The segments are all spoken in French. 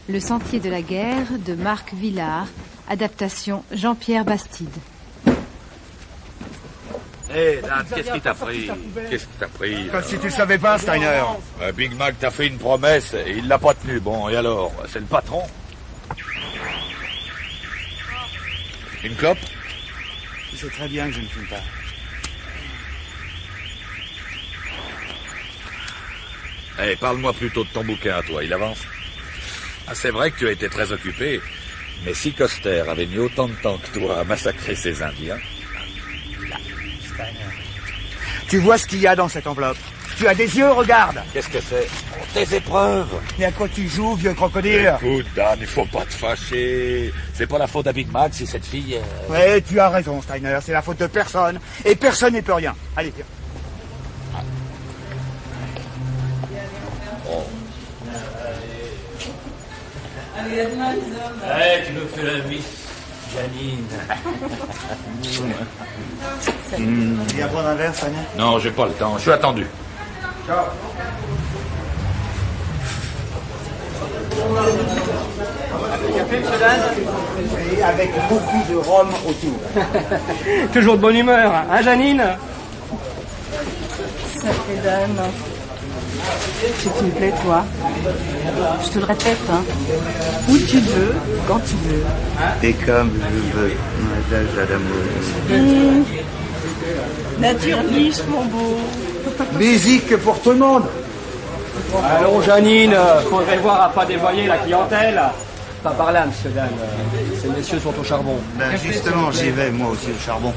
Le sentier de la guerre de Marc Villard, adaptation Jean-Pierre Bastide. Hé, Dan, qu'est-ce qui t'a pris? Qu'est-ce qui t'a pris? Comme si tu savais pas, Steiner. Big Mac t'a fait une promesse et il l'a pas tenue. Bon, et alors? C'est le patron? Une clope? Tu sais très bien que je ne fume pas. Eh, parle-moi plutôt de ton bouquin à toi, il avance? Ah, c'est vrai que tu as été très occupé, mais si Coster avait mis autant de temps que toi à massacrer ces Indiens... Tu vois ce qu'il y a dans cette enveloppe? Tu as des yeux, regarde. Qu'est-ce que c'est? Tes épreuves. Mais à quoi tu joues, vieux crocodile? Écoute, Dan, il faut pas te fâcher. C'est pas la faute à Big Mac si cette fille... Ouais, tu as raison, Steiner, c'est la faute de personne. Et personne n'y peut rien. Allez, viens. Allez, tu nous fais la vie, Janine. Tu viens prendre un verre, Steiner? Non, j'ai pas le temps, je suis attendu. Ciao. Café, monsieur Dan? Et avec beaucoup de rhum autour. Toujours de bonne humeur, hein, Janine? Ça fait Dan. Si tu me plais, toi. Je te le répète, hein. Où tu veux, quand tu veux. Et comme je veux, Madame Jadamour. Nature riche, mon beau. Musique pour tout le monde. Allons, Janine, faudrait voir à pas dévoyer la clientèle. Pas par là, monsieur Dan. Ces messieurs sont au charbon. Ben justement, j'y vais, moi aussi, au charbon.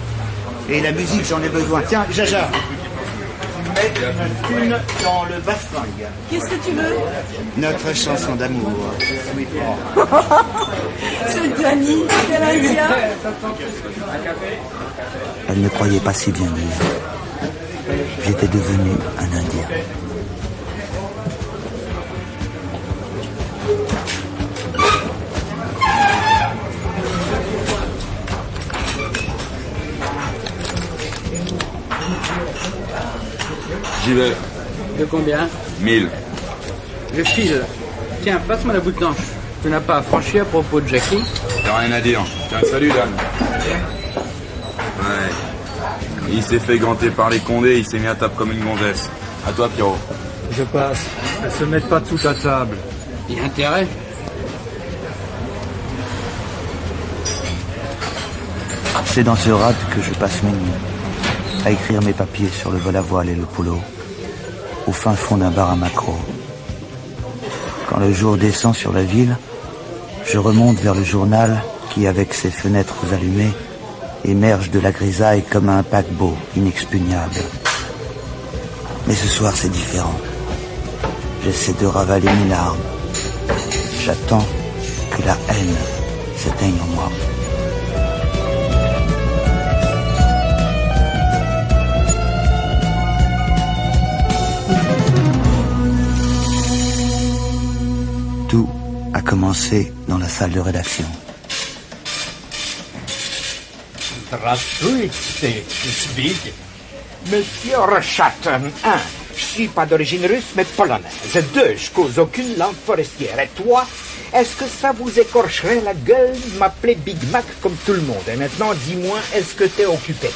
Et la musique, j'en ai besoin. Tiens, Jaja. Tu mets une thune dans le bas-flingue. Qu'est-ce que tu veux? Notre chanson d'amour. C'est Danny, quel indien. Elle ne croyait pas si bien dire. J'étais devenu un Indien. J'y vais. De combien? 1000. Je file. Tiens, passe-moi la boule blanche. Tu n'as pas à franchir à propos de Jackie? T'as rien à dire. Tiens, salut, Dan. Ouais. Il s'est fait ganter par les condés, il s'est mis à table comme une gonzesse. À toi, Pierrot. Je passe. Elles se mettent pas toutes à table. Il y a intérêt. C'est dans ce rade que je passe mes nuits, à écrire mes papiers sur le vol à voile et le polo, au fin fond d'un bar à maquereau. Quand le jour descend sur la ville, je remonte vers le journal qui, avec ses fenêtres allumées, émerge de la grisaille comme un paquebot inexpugnable. Mais ce soir, c'est différent. J'essaie de ravaler mes larmes. J'attends que la haine s'éteigne en moi. Tout a commencé dans la salle de rédaction. Здравствуйте, Zbig. Monsieur Rochat, 1. Je suis pas d'origine russe, mais polonaise. 2. Je cause aucune langue forestière. Et 3. Est-ce que ça vous écorcherait la gueule de m'appeler Big Mac comme tout le monde? Et maintenant, dis-moi, est-ce que t'es occupé?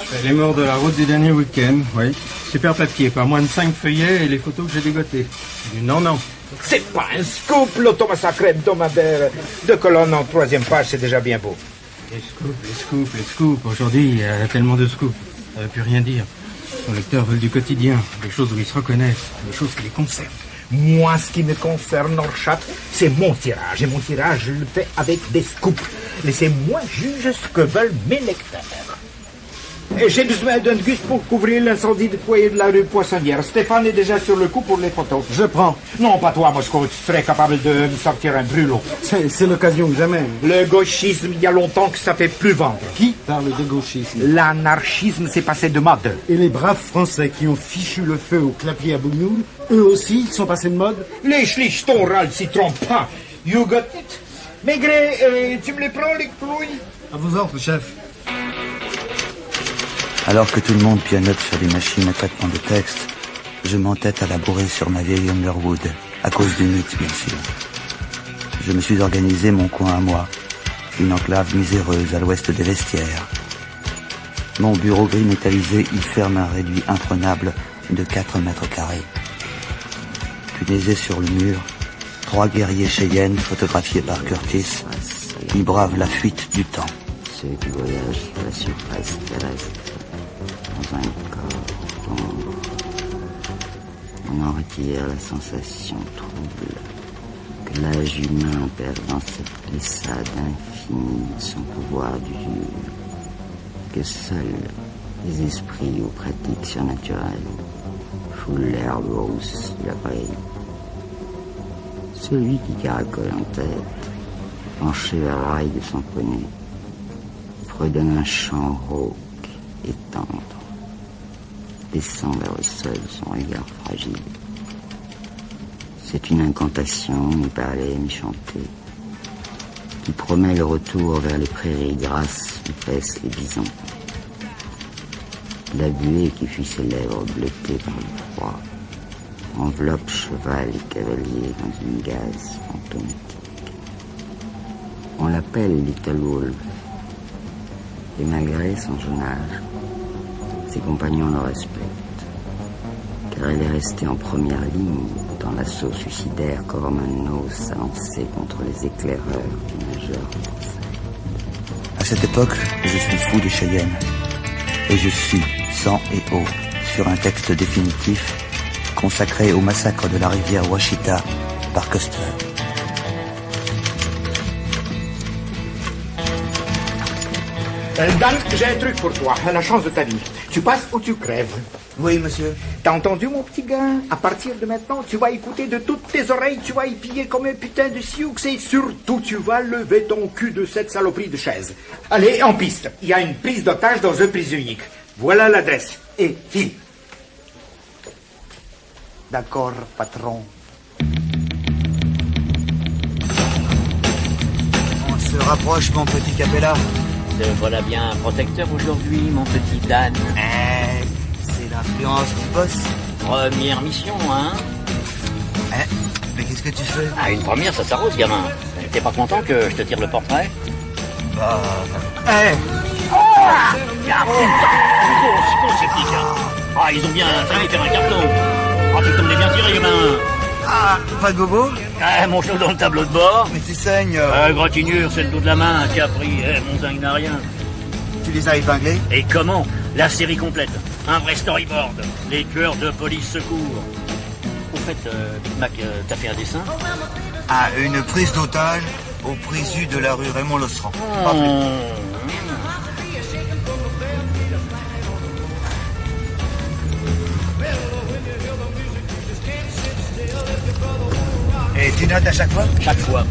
Je fais les morts de la route du dernier week-end, oui. Super papier, pas moins de 5 feuillets et les photos que j'ai dégotées. Non. C'est pas un scoop, l'automassacre hebdomadaire. 2 colonnes en 3e page, c'est déjà bien beau. Les scoops. Aujourd'hui, il y a tellement de scoops. Ça veut plus rien dire. Nos lecteurs veulent du quotidien, des choses où ils se reconnaissent, des choses qui les concernent. Moi, ce qui me concerne, Rochat, c'est mon tirage. Et mon tirage, je le fais avec des scoops. Laissez-moi juger ce que veulent mes lecteurs. Et j'ai besoin d'un gus pour couvrir l'incendie du foyer de la rue Poissonnière. Stéphane est déjà sur le coup pour les photos. Je prends. Non, pas toi, Moscou. Tu serais capable de me sortir un brûlot. C'est l'occasion que jamais. Le gauchisme, il y a longtemps que ça fait plus vendre. Qui parle de gauchisme? L'anarchisme s'est passé de mode. Et les braves Français qui ont fichu le feu au clapier à Bougnoul, eux aussi, ils sont passés de mode? Les schlichtons râlent s'y trompent pas. You got it? Maigret, tu me les prends, les couilles? À vos ordres, chef. Alors que tout le monde pianote sur des machines à traitement de texte, je m'entête à labourer sur ma vieille Underwood, à cause du mythe, bien sûr. je me suis organisé mon coin à moi, une enclave miséreuse à l'ouest des vestiaires. Mon bureau gris métallisé y ferme un réduit imprenable de 4 mètres carrés. Punaisés sur le mur, 3 guerriers Cheyennes photographiés par Curtis qui bravent la fuite du temps. Ceux qui voyagent à la surface terrestre dans un corps sombre, on en retire la sensation trouble que l'âge humain perd dans cette glissade infinie son pouvoir d'usure, que seuls les esprits aux pratiques surnaturelles foulent l'herbe rousse de l'appareil. Celui qui caracole en tête, penché vers l'oreille de son poney, fredonne un chant rauque et tendre, descend vers le sol son regard fragile. C'est une incantation, mi-parlée, mi-chantée, qui promet le retour vers les prairies grasses où paissent les bisons. La buée qui fuit ses lèvres bleutées par le froid enveloppe cheval et cavalier dans une gaze fantomatique. On l'appelle Little Wolf, et malgré son jeune âge, ses compagnons le respectent, car elle est restée en première ligne dans l'assaut suicidaire qu'Ormanos a lancé contre les éclaireurs du major français. À cette époque, je suis fou des Cheyennes, et je suis sang et eau sur un texte définitif consacré au massacre de la rivière Ouachita par Custer. Dan, j'ai un truc pour toi, la chance de ta vie. Tu passes ou tu crèves. Oui, monsieur. T'as entendu, mon petit gars? À partir de maintenant, tu vas écouter de toutes tes oreilles, tu vas y piller comme un putain de sioux, et surtout, tu vas lever ton cul de cette saloperie de chaise. Allez, en piste. Il y a une prise d'otage dans un prise unique. Voilà l'adresse. Et file. D'accord, patron. On se rapproche, mon petit Capella. Te voilà bien protecteur aujourd'hui, mon petit Dan. C'est l'influence du boss. Première mission, hein? Mais qu'est-ce que tu fais? Ah, une première, ça s'arrose, gamin. T'es pas content que je te tire le portrait? Bah... Ah, ils ont bien failli faire un carton. Ah, tu t'en es bien tiré, gamin. Ah, pas de bobo? Ah, mon chaud dans le tableau de bord. Mais tu saignes. Gratinure, c'est le dos de la main qui a pris. Mon zinc n'a rien. Tu les as épinglés? Et comment? La série complète. Un vrai storyboard. Les tueurs de police secours. Au fait, Big Mac, t'as fait un dessin? Ah, une prise d'otage au présu de la rue Raymond-Lostran. Pas plus. Et tu notes à chaque fois? Chaque fois.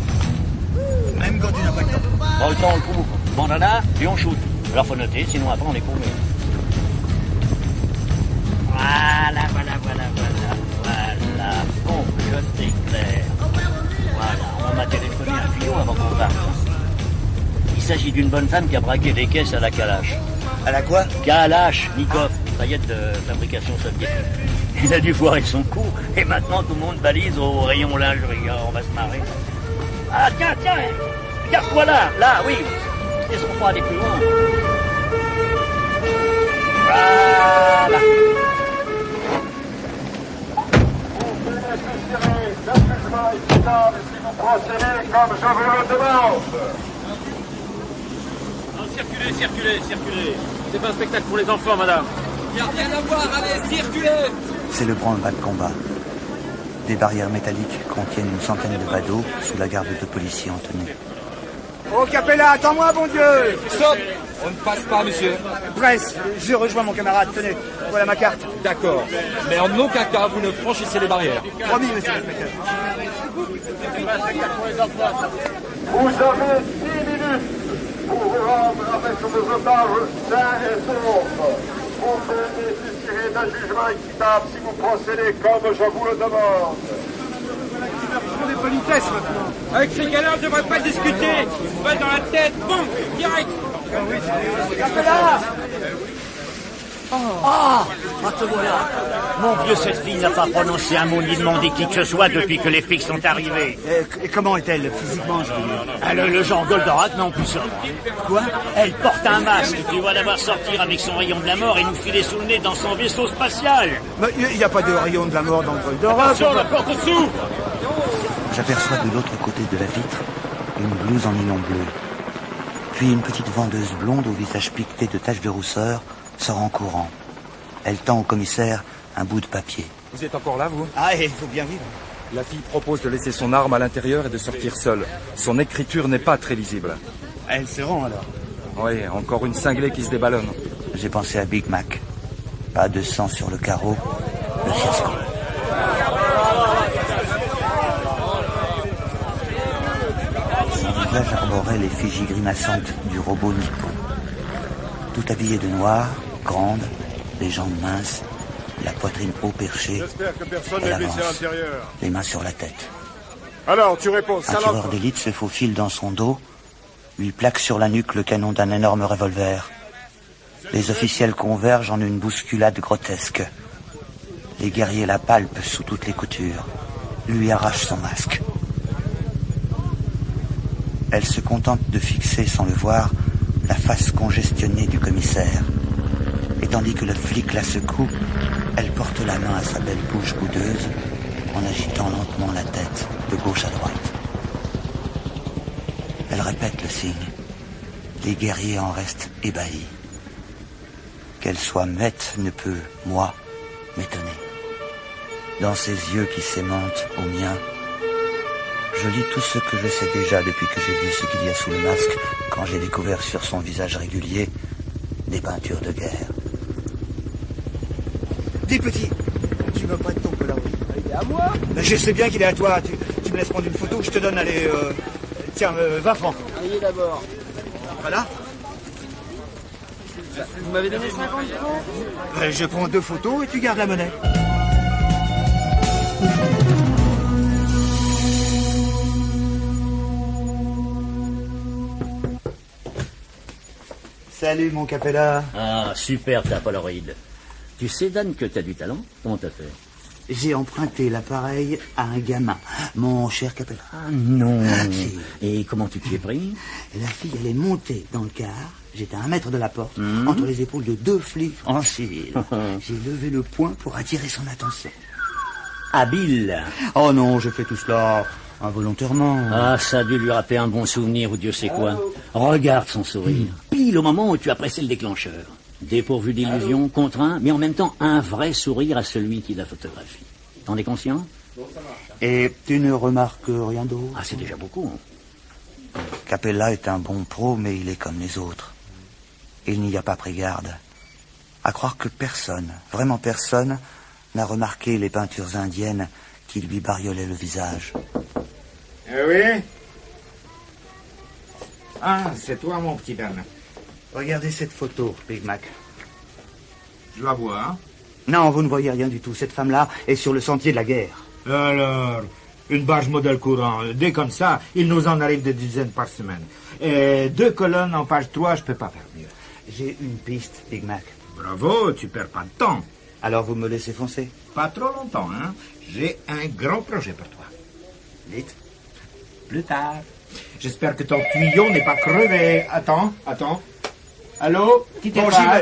Même quand tu n'as pas le temps. Dans le temps, on le couvre. Bandana, puis on shoot. Alors faut noter, sinon après on est paumé. Voilà. Bon, je t'éclaire. Voilà, on m'a téléphoné un tuyau avant qu'on parte. Il s'agit d'une bonne femme qui a braqué des caisses à la Kalash. À la quoi? Kalachnikov, paillette de fabrication soviétique. Il a dû foirer son coup, et maintenant tout le monde balise au rayon lingerie. On va se marrer. Ah, tiens, regarde-toi là, oui. Est-ce qu'on peut aller plus loin? Voilà. Circulez. C'est pas un spectacle pour les enfants, madame. Il n'y a rien à voir, allez, circulez. C'est le branle-bas de combat. Des barrières métalliques contiennent une centaine de badauds sous la garde de policiers en tenue. Oh, Capella, attends-moi, bon Dieu. Stop. On ne passe pas, monsieur. Presse, je rejoins mon camarade, tenez, voilà ma carte. D'accord. Mais en aucun cas, vous ne franchissez les barrières. Promis, monsieur l'inspecteur. Vous avez 10 minutes pour vous rendre avec vos otages sains et saufs. Vous bénéficierez d'un jugement équitable si vous procédez comme je vous le demande. Des politesses maintenant. Avec ces gars-là, on ne devrait pas discuter. Balle dans la tête, boum, direct. Capella! Te voilà. Mon Dieu, cette fille n'a pas prononcé un mot ni demandé qui que ce soit depuis que les flics sont arrivés. Et comment est-elle physiquement, je veux dire? Le genre Goldorak, mais en plus sobre. Quoi? Elle porte un masque. Tu vas la voir sortir avec son rayon de la mort et nous filer sous le nez dans son vaisseau spatial. Il n'y a pas de rayon de la mort dans le Goldorak. Attention, la porte s'ouvre. J'aperçois de l'autre côté de la vitre une blouse en nylon bleu. Puis une petite vendeuse blonde au visage piqueté de taches de rousseur sort en courant. Elle tend au commissaire un bout de papier. Vous êtes encore là, vous? Ah, il faut bien vivre. La fille propose de laisser son arme à l'intérieur et de sortir seule. Son écriture n'est pas très lisible. Elle se rend alors? Oui, encore une cinglée qui se déballonne. J'ai pensé à Big Mac. Pas de sang sur le carreau, le fiasco. Son visage arborait l'effigie grimaçante du robot nippon. Tout habillé de noir, grande, les jambes minces, la poitrine haut perchée. J'espère que personne Elle n'est blessé à avance, l'intérieur. les mains sur la tête. Alors, tu réponds, Un salope. tireur d'élite se faufile dans son dos, lui plaque sur la nuque le canon d'un énorme revolver. Les officiels convergent en une bousculade grotesque. Les guerriers la palpent sous toutes les coutures, lui arrachent son masque. Elle se contente de fixer, sans le voir, la face congestionnée du commissaire. Et tandis que le flic la secoue, elle porte la main à sa belle bouche boudeuse en agitant lentement la tête de gauche à droite. Elle répète le signe. Les guerriers en restent ébahis. Qu'elle soit muette ne peut, moi, m'étonner. Dans ses yeux qui s'aimantent aux miens, je lis tout ce que je sais déjà depuis que j'ai vu ce qu'il y a sous le masque quand j'ai découvert sur son visage régulier des peintures de guerre. Dis petit, tu me prêtes ton Polaroid? Il est à moi. Je sais bien qu'il est à toi. Tu me laisses prendre une photo, je te donne, allez, tiens, 20 francs. Riez d'abord. Voilà. Vous m'avez donné 50 francs? Je prends 2 photos et tu gardes la monnaie. Salut mon Capella. Ah, super ta Polaroid. Tu sais, Dan, que t'as du talent? Comment t'as fait? J'ai emprunté l'appareil à un gamin, mon cher Capella. Ah non. Si. Et comment tu t'y es pris? La fille, elle est montée dans le car. J'étais à 1 mètre de la porte, entre les épaules de 2 flics en civil. J'ai levé le poing pour attirer son attention. Habile. Oh non, je fais tout cela involontairement. Ah, ça a dû lui rappeler un bon souvenir ou Dieu sait quoi. Regarde son sourire. Pile au moment où tu as pressé le déclencheur. Dépourvu d'illusion, contraint, mais en même temps un vrai sourire à celui qui la photographie. T'en es conscient? Et tu ne remarques rien d'autre? Ah, c'est déjà beaucoup. Capella est un bon pro, mais il est comme les autres. Il n'y a pas pris garde. À croire que personne, vraiment personne, n'a remarqué les peintures indiennes qui lui bariolaient le visage. Oui? Ah, c'est toi, mon petit Dan. Regardez cette photo, Big Mac. Je la vois, hein? Non, vous ne voyez rien du tout. Cette femme-là est sur le sentier de la guerre. Alors, une barge modèle courant. Dès comme ça, il nous en arrive des dizaines par semaine. Et 2 colonnes en page 3, je peux pas faire mieux. J'ai une piste, Big Mac. Bravo, tu perds pas de temps. Alors vous me laissez foncer? Pas trop longtemps, hein? J'ai un grand projet pour toi. Vite. Plus tard. J'espère que ton tuyau n'est pas crevé. Attends. Allô? Qui t'es Bon, pas?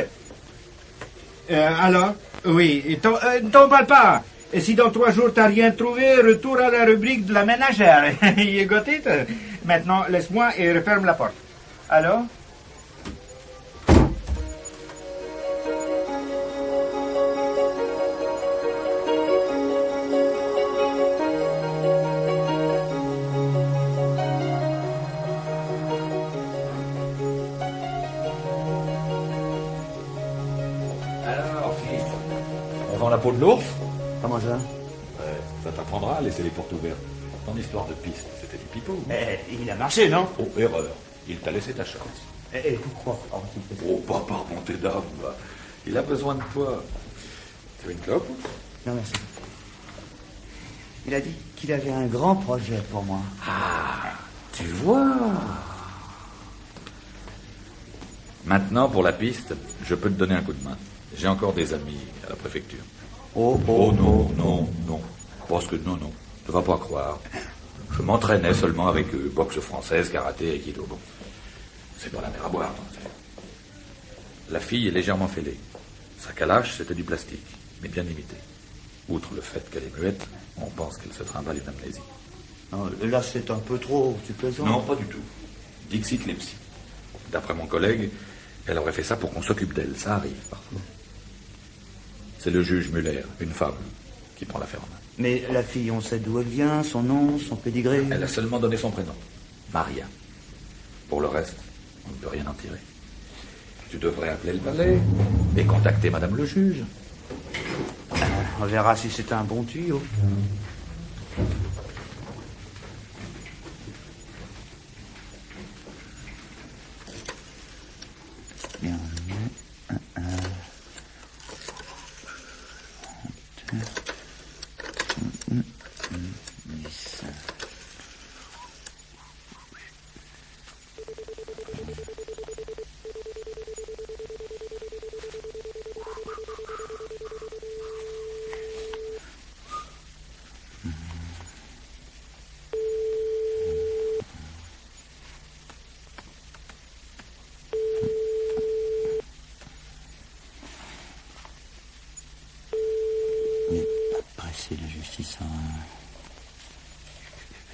j'y vais. Alors? Oui, t'emballes pas. Et si dans 3 jours t'as rien trouvé, retour à la rubrique de la ménagère. You got it? Maintenant, laisse-moi et referme la porte. Allô? On vend la peau de l'ours? Comment ça? Ça t'apprendra à laisser les portes ouvertes. Ton histoire de piste, c'était du pipeau. Il a marché, non? Oh, erreur. Il t'a laissé ta chance. Et pourquoi? Oh, pas par montée d'âme. Il a besoin de toi. Tu veux une clope? Non, merci. Il a dit qu'il avait un grand projet pour moi. Ah, tu vois. Maintenant, pour la piste, je peux te donner un coup de main. J'ai encore des amis à la préfecture. Oh, non. Parce que non. Tu vas pas croire. Je m'entraînais seulement avec eux. Boxe française, karaté, aikido. Bon. C'est pas la mer à boire. Non. La fille est légèrement fêlée. Sa calache, c'était du plastique, mais bien imité. Outre le fait qu'elle est muette, on pense qu'elle se trimballe une amnésie. Non, là, c'est un peu trop, tu plaisantes? Non, pas du tout. Dixit Lepsi. D'après mon collègue, elle aurait fait ça pour qu'on s'occupe d'elle. Ça arrive parfois. C'est le juge Muller, une femme, qui prend l'affaire en main. Mais la fille, on sait d'où elle vient, son nom, son pédigré? Elle a seulement donné son prénom. Maria. Pour le reste, on ne peut rien en tirer. Tu devrais appeler le palais et contacter madame le juge. On verra si c'est un bon tuyau. Bien.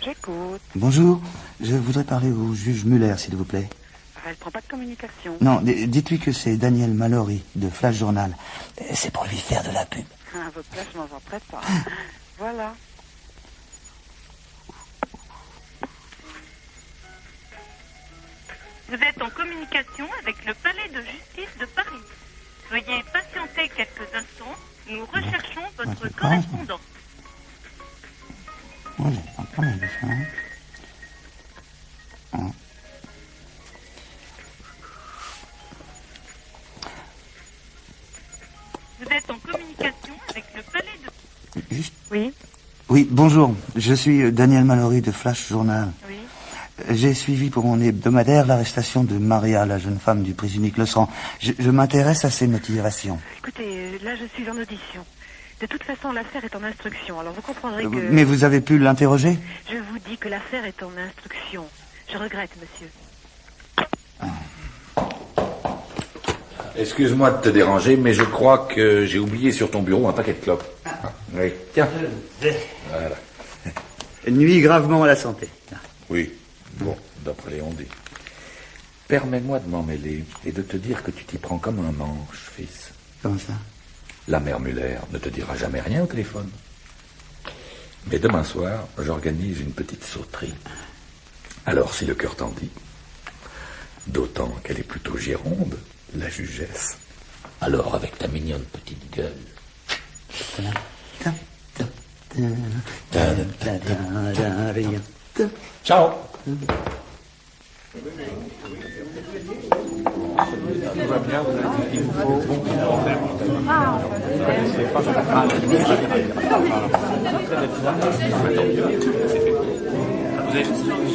J'écoute. Bonjour, je voudrais parler au juge Muller, s'il vous plaît. Elle prend pas de communication. Non, dites-lui que c'est Daniel Mallory, de Flash Journal. C'est pour lui faire de la pub. À votre place, je m'en vanterai pas. Voilà. Vous êtes en communication avec le palais de justice de Paris. Veuillez patienter quelques instants. Nous recherchons votre correspondant. Moi, j'ai pas de problème de ça. Hein. Vous êtes en communication avec le palais de... Juste... Oui. Oui, bonjour. Je suis Daniel Mallory de Flash Journal. Oui. J'ai suivi pour mon hebdomadaire l'arrestation de Maria, la jeune femme du prisonnier Closserand. Je m'intéresse à ses motivations. Écoutez, là, je suis en audition. De toute façon, l'affaire est en instruction, alors vous comprendrez que... Mais vous avez pu l'interroger? Je vous dis que l'affaire est en instruction. Je regrette, monsieur. Excuse-moi de te déranger, mais je crois que j'ai oublié sur ton bureau un paquet de clopes. Oui. Tiens. Voilà. Nuit gravement à la santé. Oui. Bon, d'après les ondits. Permets-moi de m'en mêler et de te dire que tu t'y prends comme un manche, fils. Comment ça? La mère Muller ne te dira jamais rien au téléphone. Mais demain soir, j'organise une petite sauterie. Alors, si le cœur t'en dit, d'autant qu'elle est plutôt gironde, la jugesse, alors avec ta mignonne petite gueule. Ciao. Tout va bien, vous avez dit qu'il vous faut bon vous avez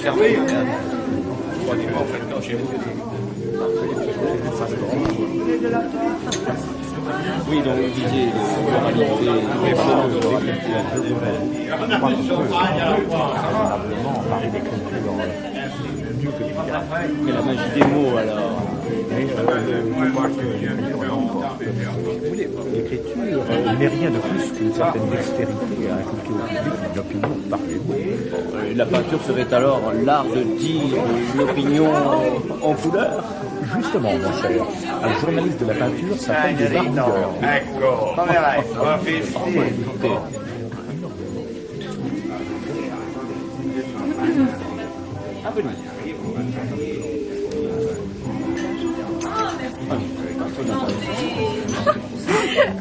servi pratiquement en fait quand chez vous. Oui, donc vous disiez les moralités, parler d'écriture mieux que vulgaire. mais la magie des mots alors. Mais je crois que l'écriture n'est rien de plus qu'une certaine dextérité à inculquer au public une opinion par les mots. La peinture serait alors l'art de dire une opinion en couleur. Justement, mon cher, un journaliste de la peinture s'appelle des barbouilleurs. Ecco, come vai? Va finito.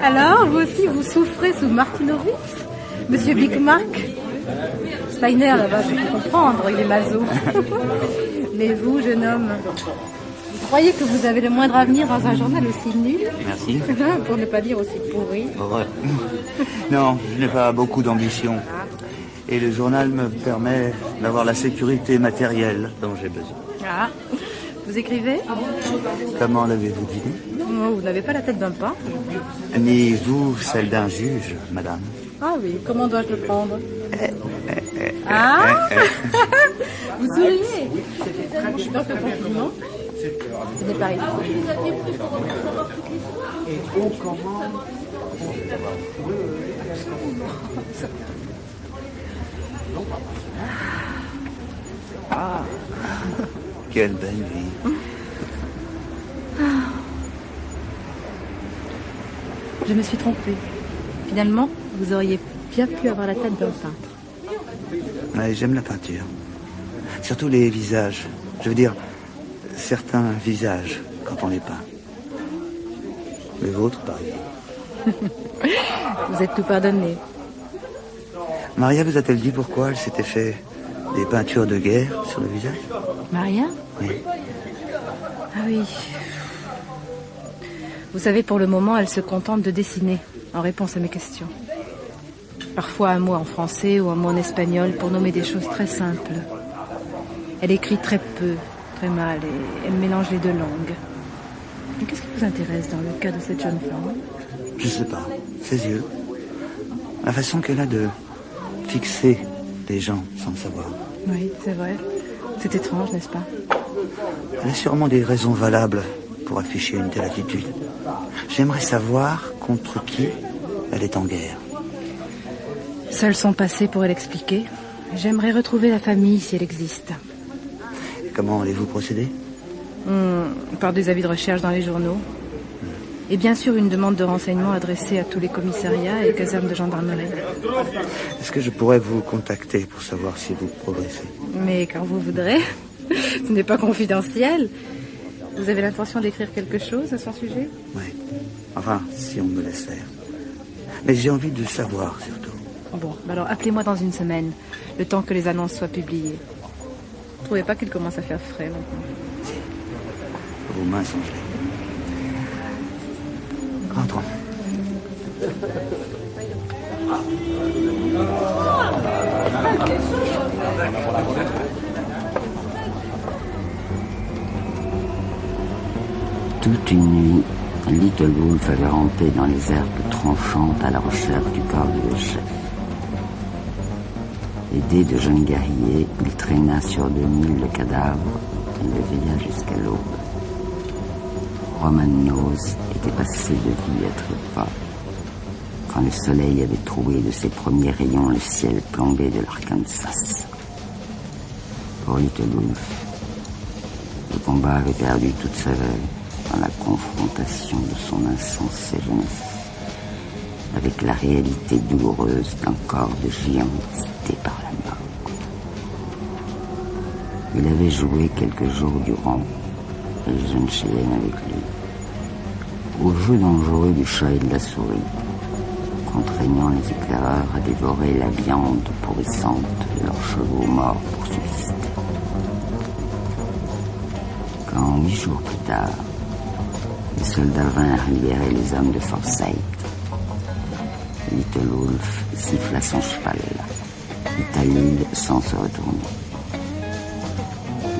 Alors, vous aussi, vous souffrez sous Martinovitz? Monsieur Big Mac? Steiner, là-bas, je peux comprendre, il est maso. Mais vous, jeune homme, vous croyez que vous avez le moindre avenir dans un journal aussi nul? Merci. Pour ne pas dire aussi pourri. Ouais. Non, je n'ai pas beaucoup d'ambition. Et le journal me permet d'avoir la sécurité matérielle dont j'ai besoin. Ah, Vous écrivez? Comment l'avez-vous deviné? Oh, vous n'avez pas la tête d'un peintre. Ni vous, celle d'un juge, madame. Ah oui, comment dois-je le prendre? Ah Vous souriez? Je suis pas fait compliment. Ce n'est pas ici. Et on commande. Ah, quelle belle vie. Je me suis trompée. Finalement, vous auriez bien pu avoir la tête d'un peintre. Ouais, j'aime la peinture. Surtout les visages. Je veux dire, certains visages, quand on les peint. Les vôtres, par exemple. Vous êtes tout pardonné. Maria vous a-t-elle dit pourquoi elle s'était fait des peintures de guerre sur le visage? Maria? Oui. Ah oui. Vous savez, pour le moment, elle se contente de dessiner, en réponse à mes questions. Parfois un mot en français ou un mot en espagnol pour nommer des choses très simples. Elle écrit très peu, très mal, et elle mélange les deux langues. Mais qu'est-ce qui vous intéresse dans le cas de cette jeune femme? Je sais pas. Ses yeux. La façon qu'elle a de fixer les gens sans le savoir. Oui, c'est vrai. C'est étrange, n'est-ce pas? Elle a sûrement des raisons valables pour afficher une telle attitude. J'aimerais savoir contre qui elle est en guerre. Seul son passé pourrait l'expliquer. J'aimerais retrouver la famille si elle existe. Comment allez-vous procéder? Par des avis de recherche dans les journaux. Et bien sûr une demande de renseignement adressée à tous les commissariats et casernes de gendarmerie. Est-ce que je pourrais vous contacter pour savoir si vous progressez? Mais quand vous voudrez. Ce n'est pas confidentiel. Vous avez l'intention d'écrire quelque chose à son sujet? Oui. Enfin, si on me laisse faire. Mais j'ai envie de savoir, surtout. Bon, alors appelez-moi dans une semaine, le temps que les annonces soient publiées. Vous trouvez pas qu'il commence à faire frais maintenant? Vos mains sont gelées. Rentrons. Toute une nuit, Little Wolf avait rampé dans les herbes tranchantes à la recherche du corps du chef. Aidé de jeunes guerriers, il traîna sur 2000 le cadavre et le veilla jusqu'à l'aube. Roman Nose était passé de vie à trépas quand le soleil avait troué de ses premiers rayons le ciel plombé de l'Arkansas. Pour Little Wolf, le combat avait perdu toute saveur dans la confrontation de son insensée jeunesse avec la réalité douloureuse d'un corps de géant cité par la mort. Il avait joué quelques jours durant, et le jeune Cheyenne avec lui, au jeu dangereux du chat et de la souris, contraignant les éclaireurs à dévorer la viande pourrissante de leurs chevaux morts pour subsister. Quand 8 jours plus tard, les soldats vinrent libérer les hommes de Forsyth, Little Wolf siffla son cheval, quitta l'île sans se retourner.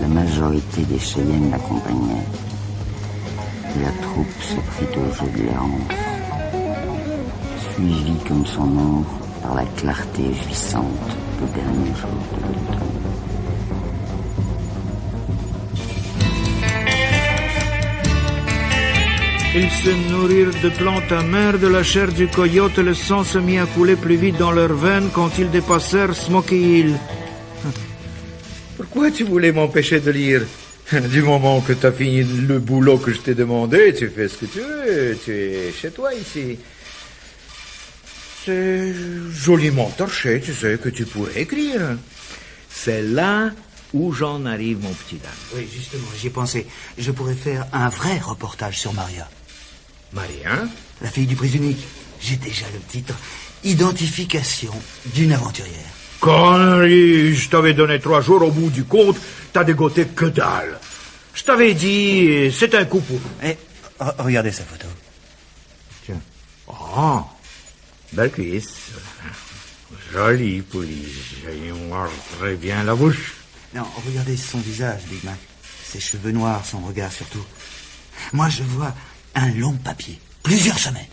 La majorité des Cheyennes l'accompagnaient, et la troupe se prit au jeu de l'errance, suivie comme son ombre par la clarté jouissante des derniers jours de l'automne. Ils se nourrirent de plantes amères, de la chair du coyote, et le sang se mit à couler plus vite dans leurs veines quand ils dépassèrent Smoky Hill. Pourquoi tu voulais m'empêcher de lire? Du moment que tu as fini le boulot que je t'ai demandé, tu fais ce que tu veux. Tu es chez toi ici. C'est joliment torché, tu sais, que tu pourrais écrire. C'est là où j'en arrive, mon petit dame. Oui, justement, j'y ai pensé. Je pourrais faire un vrai reportage sur Maria. Maria? La fille du prise unique. J'ai déjà le titre. Identification d'une aventurière. Connerie, je t'avais donné 3 jours au bout du compte, t'as dégoté que dalle. Je t'avais dit, c'est un coup pour... Eh, regardez sa photo. Tiens. Oh, belle cuisse. Jolie police. J'ai moi très bien la bouche. Non, regardez son visage, Big Mac. Ses cheveux noirs, son regard surtout. Moi, je vois un long papier. Plusieurs semaines.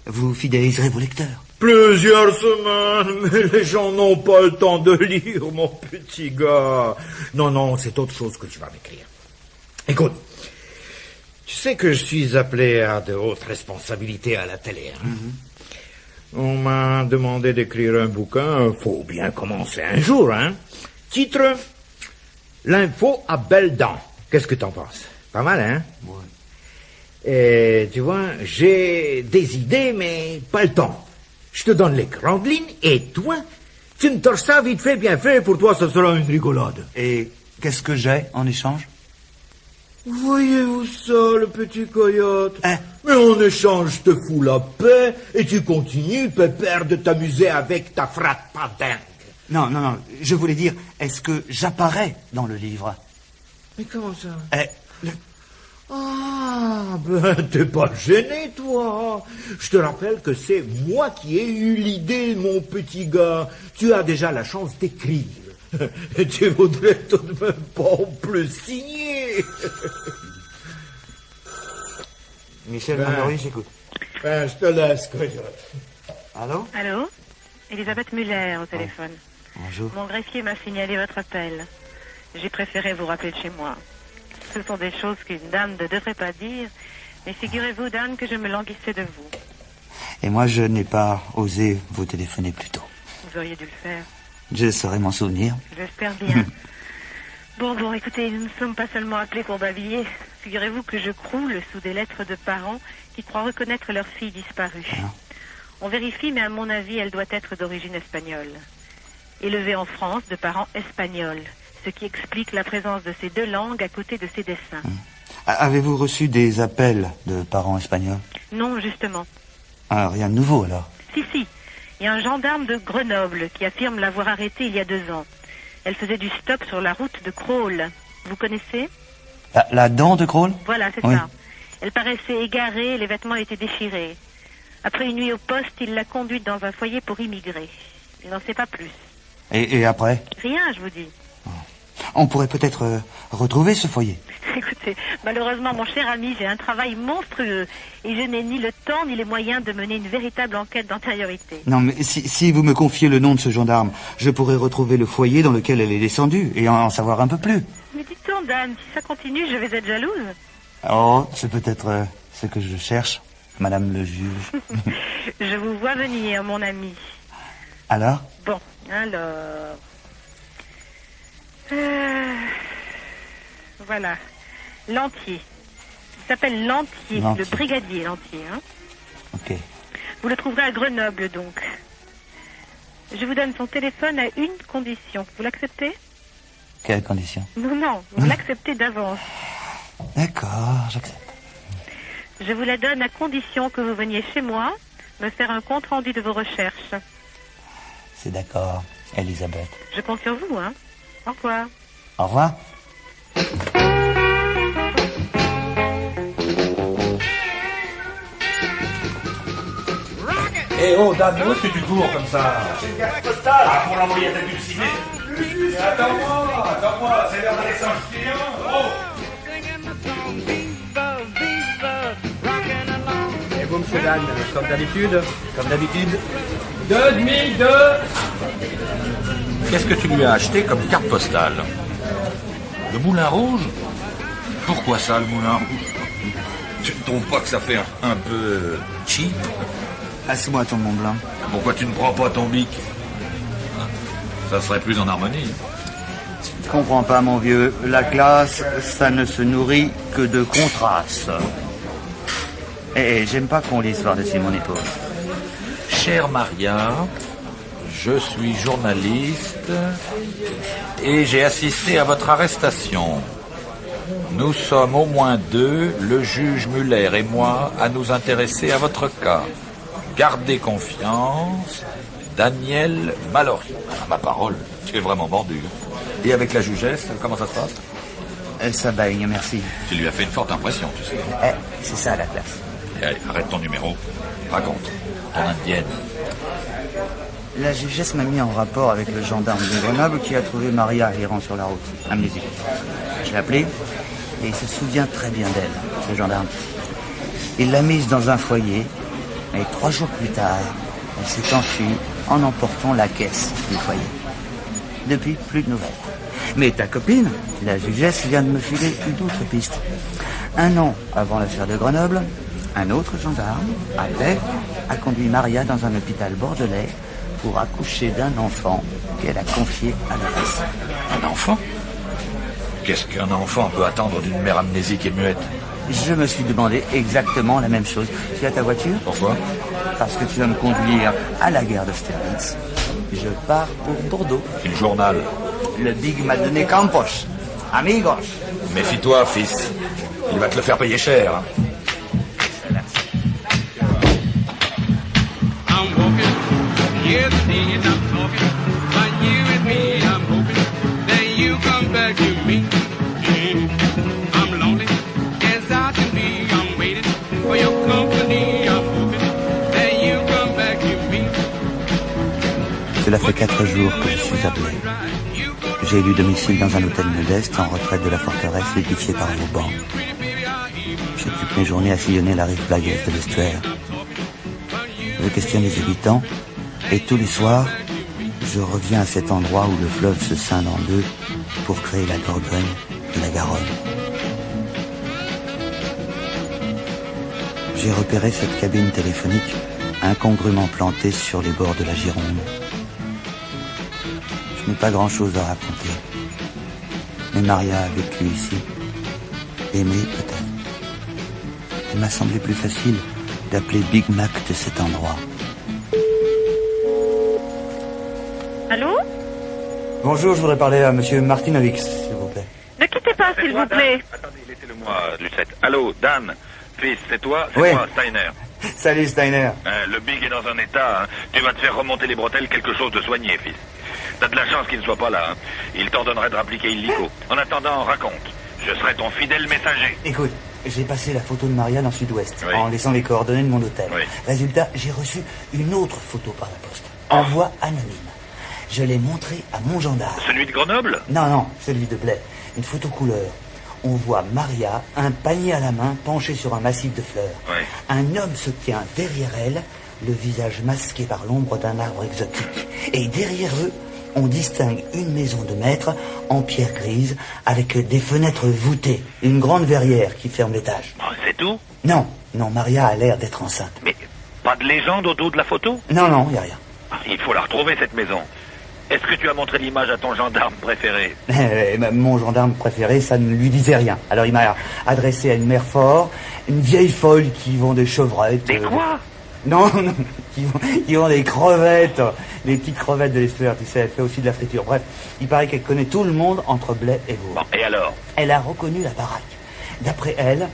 Vous fidéliserez vos lecteurs. Plusieurs semaines, mais les gens n'ont pas le temps de lire, mon petit gars. Non, c'est autre chose que tu vas m'écrire. Écoute, tu sais que je suis appelé à de hautes responsabilités à la télé. Hein? On m'a demandé d'écrire un bouquin, faut bien commencer un jour. Hein? Titre, L'info à belles dents. Qu'est-ce que t'en penses? Pas mal, hein? Ouais. Et tu vois, j'ai des idées, mais pas le temps. Je te donne les grandes lignes, et toi, tu me torches ça vite fait, bien fait, pour toi, ce sera une rigolade. Et qu'est-ce que j'ai en échange? Voyez-vous ça, le petit coyote? Mais en échange, je te fous la paix, et tu continues, pépère, de t'amuser avec ta frate pas dingue. Non, je voulais dire, est-ce que j'apparais dans le livre? Mais comment ça? Ah, ben, t'es pas gêné, toi. Je te rappelle que c'est moi qui ai eu l'idée, mon petit gars. Tu as déjà la chance d'écrire. Et tu voudrais tout de même pas en plus signer. Michel Mallory, j'écoute. Ben, je te laisse, coyote. Allô? Allô? Elisabeth Muller au téléphone. Bonjour. Mon greffier m'a signalé votre appel. J'ai préféré vous rappeler de chez moi. Ce sont des choses qu'une dame ne devrait pas dire, mais figurez-vous, dame, que je me languissais de vous. Et moi, je n'ai pas osé vous téléphoner plus tôt. Vous auriez dû le faire. Je saurais m'en souvenir. J'espère bien. Bon, écoutez, nous ne sommes pas seulement appelés pour babiller. Figurez-vous que je croule sous des lettres de parents qui croient reconnaître leur fille disparue. On vérifie, mais à mon avis, elle doit être d'origine espagnole. Élevée en France de parents espagnols, ce qui explique la présence de ces deux langues à côté de ces dessins. Avez-vous reçu des appels de parents espagnols? Non, justement. Ah, rien de nouveau, alors? Si. Il y a un gendarme de Grenoble qui affirme l'avoir arrêtée il y a 2 ans. Elle faisait du stop sur la route de Crolles. Vous connaissez? La dent de Crolles? Voilà, c'est ça. Elle paraissait égarée, les vêtements étaient déchirés. Après une nuit au poste, il l'a conduite dans un foyer pour immigrer. Il n'en sait pas plus. Et après? Rien, je vous dis. On pourrait peut-être retrouver ce foyer. Écoutez, malheureusement, mon cher ami, j'ai un travail monstrueux et je n'ai ni le temps ni les moyens de mener une véritable enquête d'antériorité. Non, mais si vous me confiez le nom de ce gendarme, je pourrais retrouver le foyer dans lequel elle est descendue et en savoir un peu plus. Mais dites-donc, dame, si ça continue, je vais être jalouse. Oh, c'est peut-être ce que je cherche, madame le juge. Je vous vois venir, mon ami. Alors? Bon, alors... Voilà. Lantier. Il s'appelle Lantier, le brigadier Lantier. Hein. Ok. Vous le trouverez à Grenoble, donc. Je vous donne son téléphone à une condition. Vous l'acceptez? Quelle condition? Non, vous l'acceptez d'avance. D'accord, j'accepte. Je vous la donne à condition que vous veniez chez moi me faire un compte-rendu de vos recherches. C'est d'accord, Elisabeth. Je compte sur vous, hein. Au revoir. Au revoir. Eh oh, dame, où est-ce que tu cours comme ça? C'est une carte postale pour l'envoyer à ta dulcinée. Attends-moi, c'est l'heure d'aller s'enfuir. Et vous, monsieur Dan, comme d'habitude? Comme d'habitude. 2,5. Qu'est-ce que tu lui as acheté comme carte postale? Le moulin rouge? Pourquoi ça, le moulin rouge? Tu ne trouves pas que ça fait un peu cheap? Passe-moi ton Mont Blanc. Pourquoi tu ne prends pas ton bic? Ça serait plus en harmonie. Je comprends pas, mon vieux. La classe, ça ne se nourrit que de contrastes. J'aime pas qu'on lise par-dessus mon épaule. Chère Maria, je suis journaliste et j'ai assisté à votre arrestation. Nous sommes au moins 2, le juge Muller et moi, à nous intéresser à votre cas. Gardez confiance, Daniel Mallory. À ma parole, tu es vraiment mordu. Et avec la jugesse, comment ça se passe? Elle s'abaigne, merci. Tu lui as fait une forte impression, tu sais. C'est ça, la classe. Allez, arrête ton numéro. Raconte. Ton indienne. La jugesse m'a mis en rapport avec le gendarme de Grenoble qui a trouvé Maria errant sur la route, amnésique. Je l'ai appelé, Et il se souvient très bien d'elle, le gendarme. Il l'a mise dans un foyer, et 3 jours plus tard, elle s'est enfuie en emportant la caisse du foyer. Depuis, plus de nouvelles. Mais ta copine, la jugesse, vient de me filer une autre piste. 1 an avant l'affaire de Grenoble, un autre gendarme, Applet, a conduit Maria dans un hôpital bordelais pour accoucher d'un enfant qu'elle a confié à l'Arès. Un enfant? Qu'est-ce qu'un enfant peut attendre d'une mère amnésique et muette? Je me suis demandé exactement la même chose. Tu as ta voiture? Pourquoi? Parce que tu vas me conduire à la gare d'Austerlitz. Je pars pour Bordeaux. Quel journal? Le Big m'a donné Campos. Amigos. Méfie-toi, fils. Il va te le faire payer cher. Hein. Cela fait 4 jours que je suis appelé. J'ai élu domicile dans un hôtel modeste en retraite de la forteresse édifiée par Vauban. J'occupe mes journées à sillonner la rive blagueuse de l'estuaire. Je questionne les habitants et tous les soirs, je reviens à cet endroit où le fleuve se scinde en deux pour créer la Dordogne et la Garonne. J'ai repéré cette cabine téléphonique incongrument plantée sur les bords de la Gironde. Je n'ai pas grand-chose à raconter. Mais Maria a vécu ici. Aimée peut-être. Il m'a semblé plus facile d'appeler Big Mac de cet endroit. Allô? Bonjour, je voudrais parler à monsieur Martinovix, s'il vous plaît. Ne quittez pas, s'il vous plaît. Attendez, laissez-le-moi, Lucette. Allô, Dan? Fils, c'est toi? C'est Oui. moi, Steiner. Salut, Steiner. Le Big est dans un état, hein. Tu vas te faire remonter les bretelles, quelque chose de soigné, fils. T'as de la chance qu'il ne soit pas là, hein. Il t'ordonnerait de rappliquer illico. En attendant, raconte. Je serai ton fidèle messager. Écoute, j'ai passé la photo de Maria dans le sud-ouest, Oui. en laissant les coordonnées de mon hôtel. Oui. Résultat, j'ai reçu une autre photo par la poste. Envoi anonyme. Je l'ai montrée à mon gendarme. Celui de Grenoble? Non, celui de Blais. Une photo couleur. On voit Maria, un panier à la main, penchée sur un massif de fleurs. Oui. Un homme se tient derrière elle, le visage masqué par l'ombre d'un arbre exotique. Et derrière eux, on distingue une maison de maître en pierre grise avec des fenêtres voûtées, une grande verrière qui ferme l'étage. Oh, c'est tout? Non, Maria a l'air d'être enceinte. Mais pas de légende autour de la photo? Non, y a rien. Il faut la retrouver, cette maison. Est-ce que tu as montré l'image à ton gendarme préféré? Mon gendarme préféré, ça ne lui disait rien. Alors il m'a adressé à une mère fort, une vieille folle qui vend des chevrettes. Des quoi? Non, qui vend des crevettes, des petites crevettes de l'estuaire, tu sais, elle fait aussi de la friture. Bref, il paraît qu'elle connaît tout le monde entre Blais et Vaud. Bon, et alors? Elle a reconnu la baraque. D'après elle,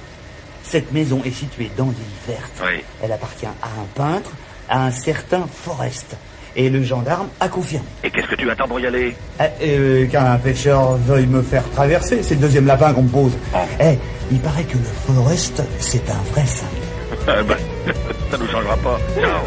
cette maison est située dans l'île verte. Oui. Elle appartient à un peintre, à un certain Forest. Et le gendarme a confirmé. Et qu'est-ce que tu attends pour y aller? Qu'un pêcheur veuille me faire traverser, c'est le deuxième lapin qu'on me pose. Il paraît que le Forest, c'est un vrai saint. Ça nous changera pas. Ciao.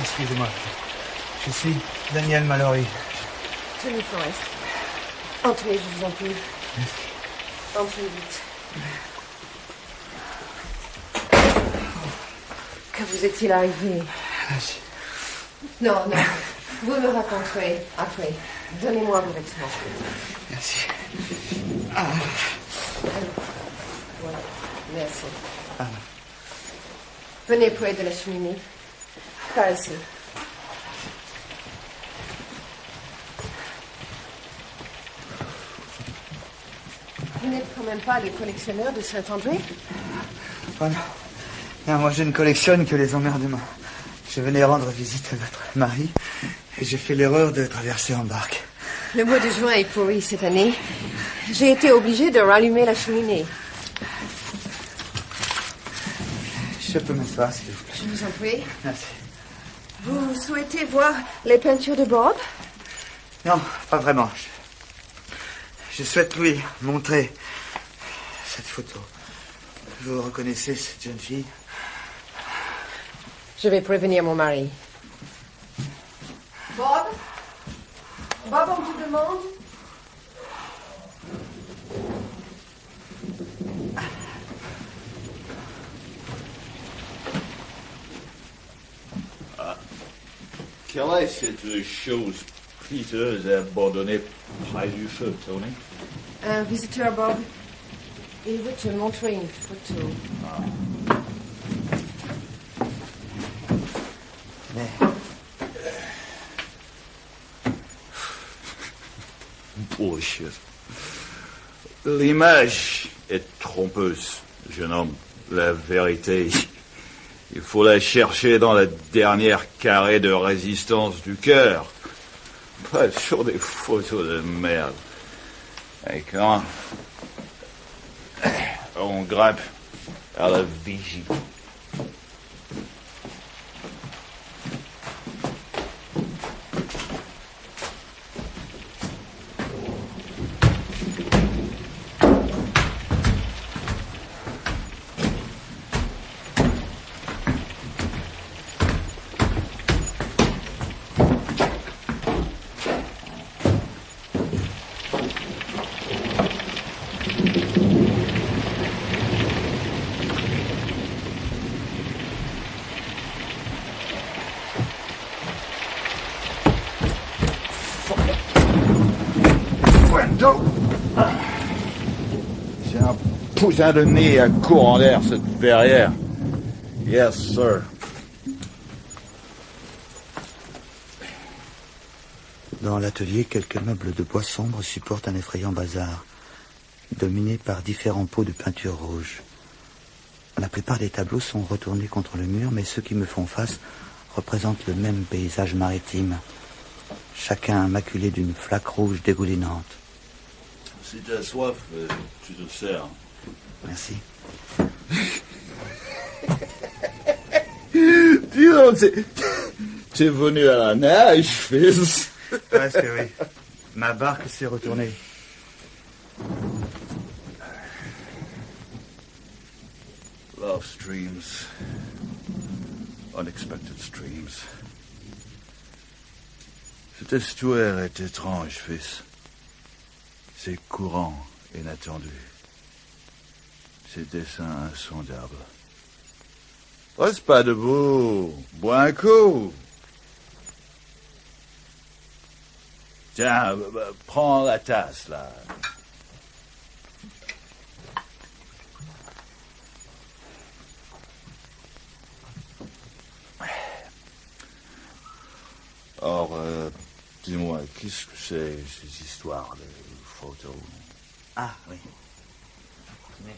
Excusez-moi. Je suis Daniel Mallory. Tenez, Forest. Entrez, je vous en prie. Entrez vite. Que vous est-il arrivé? Non. Vous me raconterez après. Donnez-moi vos vêtements. Merci. Voilà. Merci. Venez près de la cheminée. Par ici. Vous n'êtes quand même pas le collectionneur de Saint-André? Oh non, moi je ne collectionne que les emmerdements. Je venais rendre visite à votre mari et j'ai fait l'erreur de traverser en barque. Le mois de juin est pourri cette année. J'ai été obligée de rallumer la cheminée. Je peux m'asseoir, s'il vous plaît. Je vous en prie. Merci. Vous souhaitez voir les peintures de Bob? Non, pas vraiment. Je souhaite lui montrer cette photo. Vous reconnaissez cette jeune fille? Je vais prévenir mon mari. Bob? Bob, on te demande? Quelle est cette chose piteuse abandonnée près du feu, Tony? Un visiteur, Bob. Il veut te montrer une photo. Bullshit. L'image est trompeuse, jeune homme. La vérité, il faut la chercher dans la dernière carré de résistance du cœur. Pas sur des photos de merde. Et quand on grimpe à la vigie. C'est un poussin de nez à courant d'air, cette verrière. Yes, sir. Dans l'atelier, quelques meubles de bois sombre supportent un effrayant bazar, dominé par différents pots de peinture rouge. La plupart des tableaux sont retournés contre le mur, mais ceux qui me font face représentent le même paysage maritime, chacun maculé d'une flaque rouge dégoulinante. Si t'as soif, tu te sers. Merci. Dis donc, t'es venu à la nage, fils. Presque, oui. Ma barque s'est retournée. Love streams. Unexpected streams. Cette histoire est étrange, fils. C'est courant, inattendu. Ces dessins insondables. Reste pas debout. Bois un coup. Tiens, prends la tasse, là. Or, dis-moi, qu'est-ce que c'est, ces histoires de photos? Ah, oui. Mais...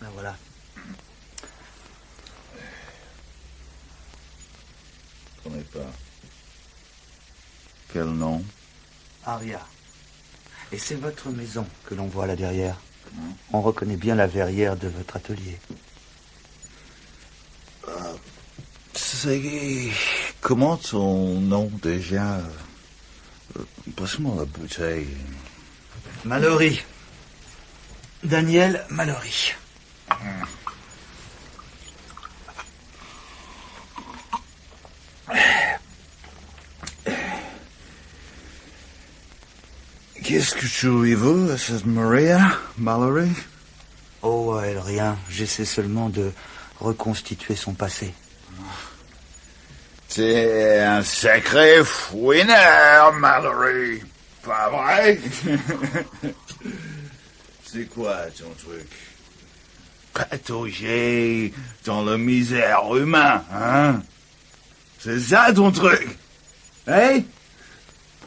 Ben voilà. Je connais pas. Quel nom? Aria. Et c'est votre maison que l'on voit là derrière. On reconnaît bien la verrière de votre atelier. C'est... Comment ton nom déjà? Passe-moi la bouteille. Mallory. Daniel Mallory. Qu'est-ce que tu lui veux à cette Maria, Mallory? Oh, à elle, rien. J'essaie seulement de reconstituer son passé. T'es un sacré fouineur, Mallory. Pas vrai? C'est quoi ton truc? Patauger dans la misère humaine, hein? C'est ça ton truc? Hein?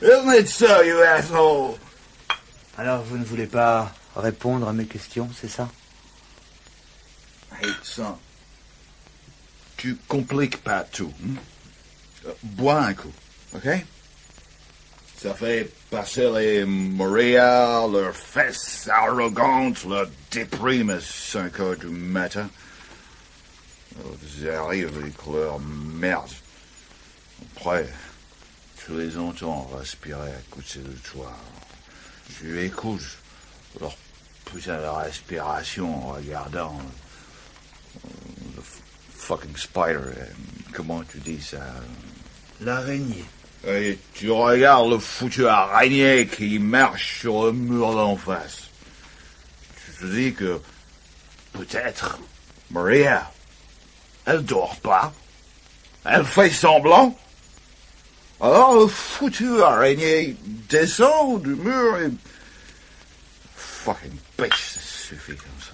Isn't it so, you asshole? Alors, vous ne voulez pas répondre à mes questions, c'est ça? Hey, son. Tu compliques pas tout. Bois un coup, ok? Ça fait passer les Maria, leurs fesses arrogantes, leur déprime à 5 heures du matin. Ils arrivent avec leur merde. Après, tu les entends respirer à côté de toi. Tu écoutes leur putain de respiration en regardant le fucking spider. Comment tu dis ça? L'araignée. Et tu regardes le foutu araignée qui marche sur le mur d'en face. Tu te dis que peut-être Maria, elle dort pas. Elle fait semblant. Alors le foutu araignée descend du mur et... Fucking bitch, ça suffit comme ça.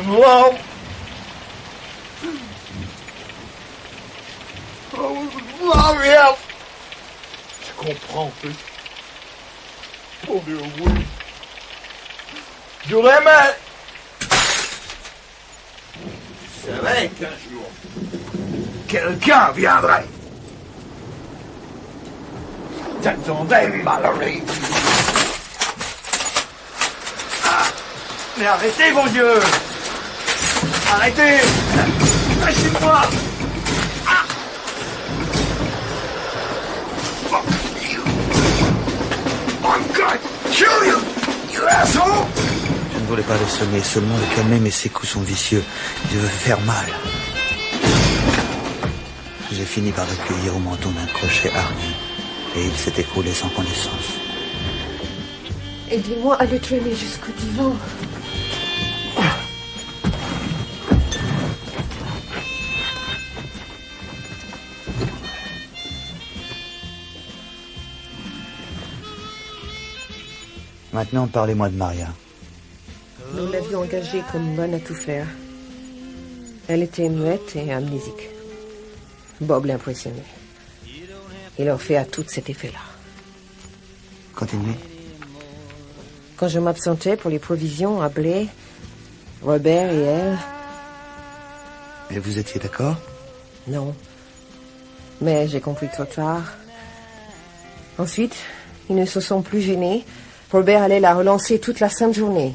Wow. Maria. Tu comprends, oui? Oh Dieu, oui. Je l'aimais. Je savais qu'un jour, quelqu'un viendrait. T'attendais, Mallory. Ah, mais arrêtez, mon Dieu. Arrêtez. Lâchez-moi. Ah. I'm gonna kill you, you asshole. Je ne voulais pas le sommer, seulement le calmer, mais ses coups sont vicieux. Il veut faire mal. J'ai fini par le cueillir au menton d'un crochet hargné, et il s'est écroulé sans connaissance. Aidez-moi à le traîner jusqu'au divan. Maintenant, parlez-moi de Maria. Nous l'avions engagée comme bonne à tout faire. Elle était muette et amnésique. Bob l'impressionnait. Il leur fait à tout cet effet-là. Continuez. Quand je m'absentais pour les provisions à blé, Robert et elle... Et vous étiez d'accord? Non. Mais j'ai compris trop tard. Ensuite, ils ne se sont plus gênés. Robert allait la relancer toute la sainte journée.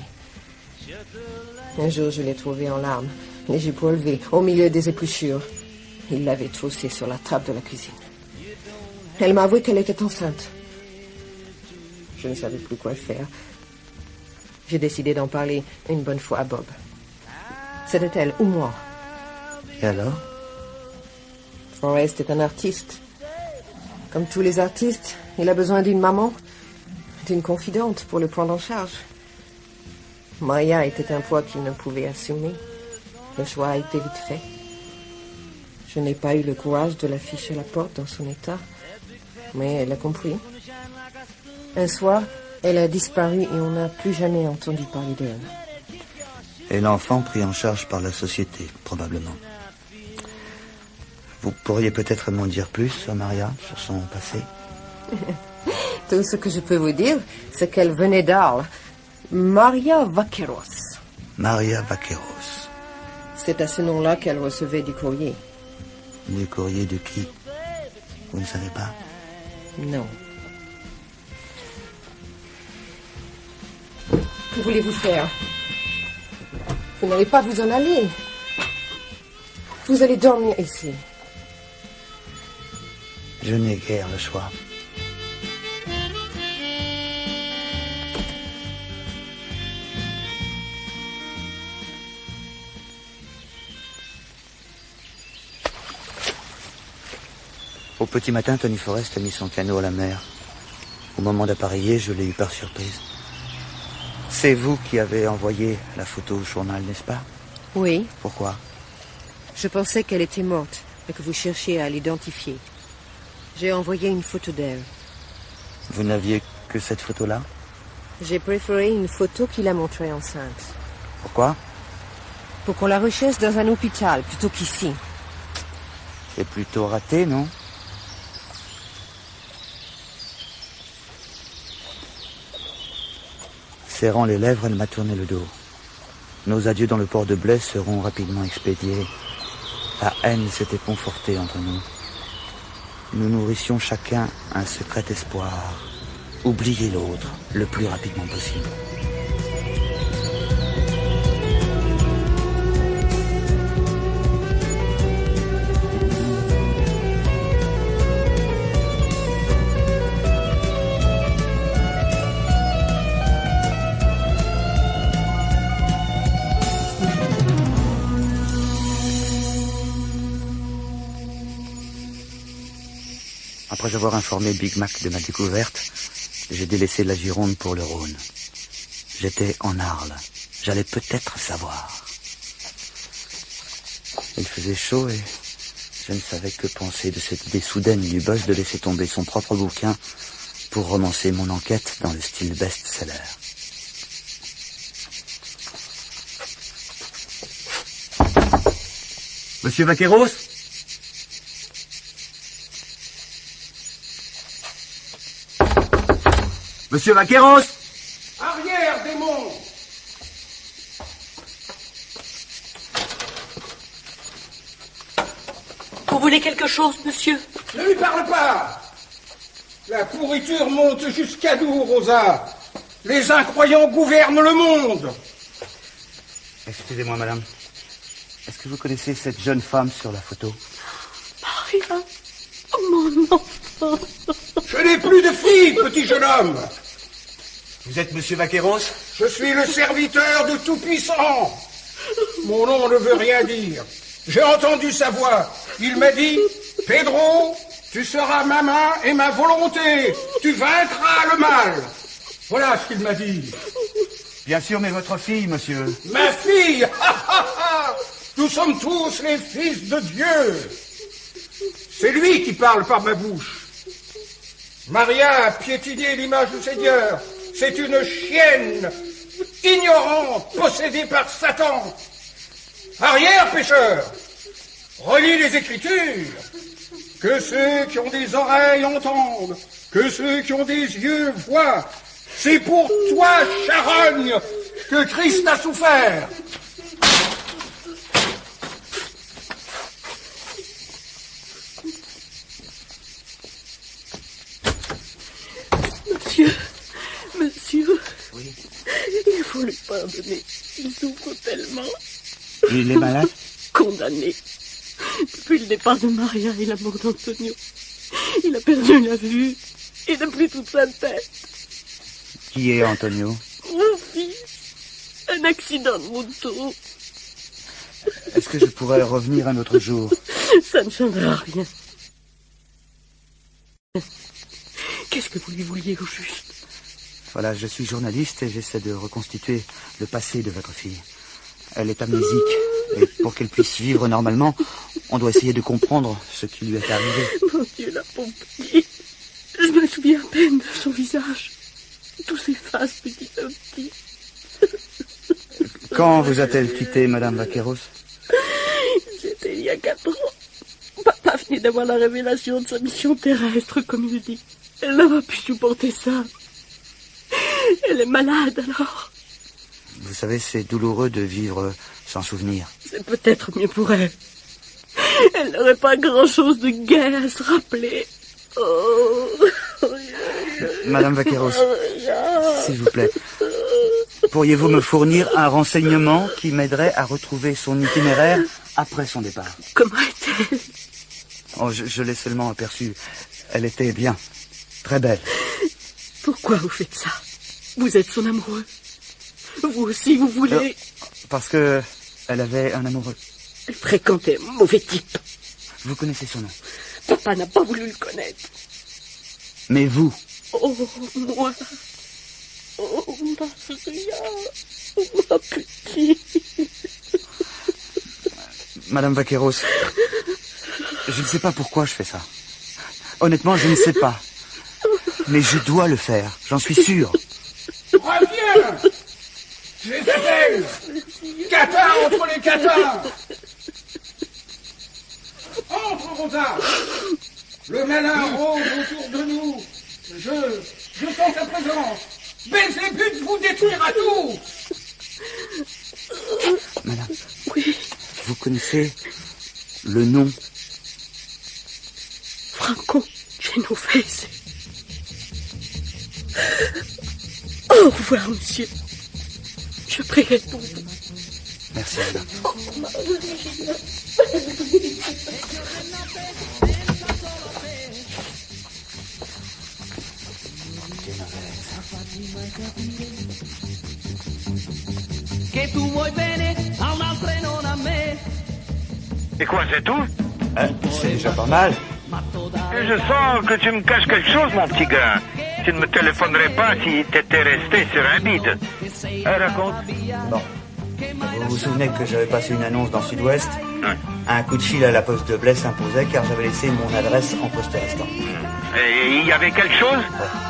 Un jour, je l'ai trouvée en larmes, les épaules levées, au milieu des épluchures. Il l'avait troussée sur la trappe de la cuisine. Elle m'a avoué qu'elle était enceinte. Je ne savais plus quoi faire. J'ai décidé d'en parler une bonne fois à Bob. C'était elle ou moi. Et alors? Forrest est un artiste. Comme tous les artistes, il a besoin d'une maman, d'une confidente pour le prendre en charge. Maria était un poids qu'il ne pouvait assumer. Le choix a été vite fait. Je n'ai pas eu le courage de l'afficher à la porte dans son état, mais elle a compris. Un soir, elle a disparu et on n'a plus jamais entendu parler d'elle. Et l'enfant pris en charge par la société, probablement. Vous pourriez peut-être m'en dire plus sur Maria, sur son passé? Tout ce que je peux vous dire, c'est qu'elle venait d'Arles. Maria Vaqueros. Maria Vaqueros. C'est à ce nom-là qu'elle recevait du courrier. Du courrier de qui? Vous ne savez pas? Non. Que voulez-vous faire? Vous n'allez pas vous en aller. Vous allez dormir ici. Je n'ai guère le choix. Au petit matin, Tony Forrest a mis son canot à la mer. Au moment d'appareiller, je l'ai eu par surprise. C'est vous qui avez envoyé la photo au journal, n'est-ce pas? Oui. Pourquoi? Je pensais qu'elle était morte. et que vous cherchiez à l'identifier. J'ai envoyé une photo d'elle. Vous n'aviez que cette photo-là? J'ai préféré une photo qui la montrait enceinte. Pourquoi? Pour qu'on la recherche dans un hôpital, plutôt qu'ici. C'est plutôt raté, non? Serrant les lèvres, elle m'a tourné le dos. Nos adieux dans le port de Blaye seront rapidement expédiés. La haine s'était confortée entre nous. Nous nourrissions chacun un secret espoir. Oublier l'autre le plus rapidement possible. Après avoir informé Big Mac de ma découverte, j'ai délaissé la Gironde pour le Rhône. J'étais en Arles. J'allais peut-être savoir. Il faisait chaud et je ne savais que penser de cette idée soudaine du boss de laisser tomber son propre bouquin pour romancer mon enquête dans le style best-seller. Monsieur Vaqueros ? Monsieur Vaqueros! Arrière, démon! Vous voulez quelque chose, monsieur? Ne lui parle pas! La pourriture monte jusqu'à nous, Rosa. Les incroyants gouvernent le monde. Excusez-moi, madame. Est-ce que vous connaissez cette jeune femme sur la photo? Maria, mon enfant. Je n'ai plus de fille, petit jeune homme. Vous êtes monsieur Vaqueros? Je suis le serviteur de Tout-Puissant. Mon nom ne veut rien dire. J'ai entendu sa voix. Il m'a dit, Pedro, tu seras ma main et ma volonté. Tu vaincras le mal. Voilà ce qu'il m'a dit. Bien sûr, mais votre fille, monsieur. Ma fille! Nous sommes tous les fils de Dieu. C'est lui qui parle par ma bouche. Maria a piétiné l'image du Seigneur. C'est une chienne ignorante, possédée par Satan. Arrière, pécheur, relis les Écritures. Que ceux qui ont des oreilles entendent, que ceux qui ont des yeux voient. C'est pour toi, charogne, que Christ a souffert. Monsieur, oui. Il faut lui pardonner. Il souffre tellement. Il est malade? Condamné. Depuis le départ de Maria et la mort d'Antonio, il a perdu la vue et depuis toute sa tête. Qui est Antonio? Mon fils. Un accident de moto. Est-ce que je pourrais revenir un autre jour? Ça ne changera rien. Qu'est-ce que vous lui vouliez au juste? Voilà, je suis journaliste et j'essaie de reconstituer le passé de votre fille. Elle est amnésique et pour qu'elle puisse vivre normalement, on doit essayer de comprendre ce qui lui est arrivé. Mon Dieu, la pauvre petite. Je me souviens à peine de son visage. Tout s'efface petit à petit. Quand vous a-t-elle quitté, Madame Vaqueros? C'était il y a 4 ans. Papa venait d'avoir la révélation de sa mission terrestre, comme il dit. Elle n'a pas pu supporter ça. Elle est malade, alors. Vous savez, c'est douloureux de vivre sans souvenir. C'est peut-être mieux pour elle. Elle n'aurait pas grand-chose de gai à se rappeler. Oh. Madame Vaqueros, s'il vous plaît, pourriez-vous me fournir un renseignement qui m'aiderait à retrouver son itinéraire après son départ? Comment est-elle? Oh, je l'ai seulement aperçue. Elle était bien, très belle. Pourquoi vous faites ça? Vous êtes son amoureux. Vous aussi, vous voulez... Parce que elle avait un amoureux. Elle fréquentait un mauvais type. Vous connaissez son nom? Papa n'a pas voulu le connaître. Mais vous? Oh, moi. Oh, Maria. Ma petite. Madame Vaqueros, Je ne sais pas pourquoi je fais ça. Honnêtement, je ne sais pas. Mais je dois le faire, j'en suis sûr. Reviens! Je les appelle! Catin entre les catins! Entre, Rosa! Le malin rôde autour de nous. Je sens sa présence. Belzébuth vous détruira tous! Madame. Oui. Vous connaissez le nom? Franco Genovese. Au revoir, monsieur. Je prierai pour vous. Merci, madame. Et quoi, c'est tout? C'est déjà pas mal. Je sens que tu me caches quelque chose, mon petit gars. Tu ne me téléphonerais pas si t'étais resté sur un bide. Raconte. Bon. Vous vous souvenez que j'avais passé une annonce dans Sud-Ouest? Ouais. Un coup de fil à la poste de Blaye s'imposait car j'avais laissé mon adresse en poste restant. Et il y avait quelque chose?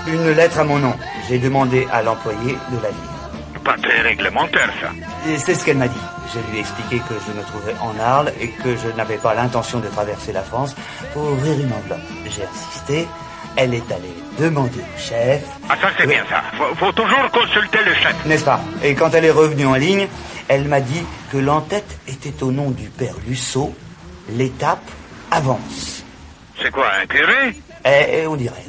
Une lettre à mon nom. J'ai demandé à l'employé de la lire. Pas très réglementaire, ça. Et c'est ce qu'elle m'a dit. Je lui ai expliqué que je me trouvais en Arles et que je n'avais pas l'intention de traverser la France pour ouvrir une enveloppe. J'ai insisté. Elle est allée demander au chef. Ah, ça c'est bien ça. Faut toujours consulter le chef. N'est-ce pas? Et quand elle est revenue en ligne, elle m'a dit que l'entête était au nom du père Lusso. L'étape avance. C'est quoi, un curé? On dirait.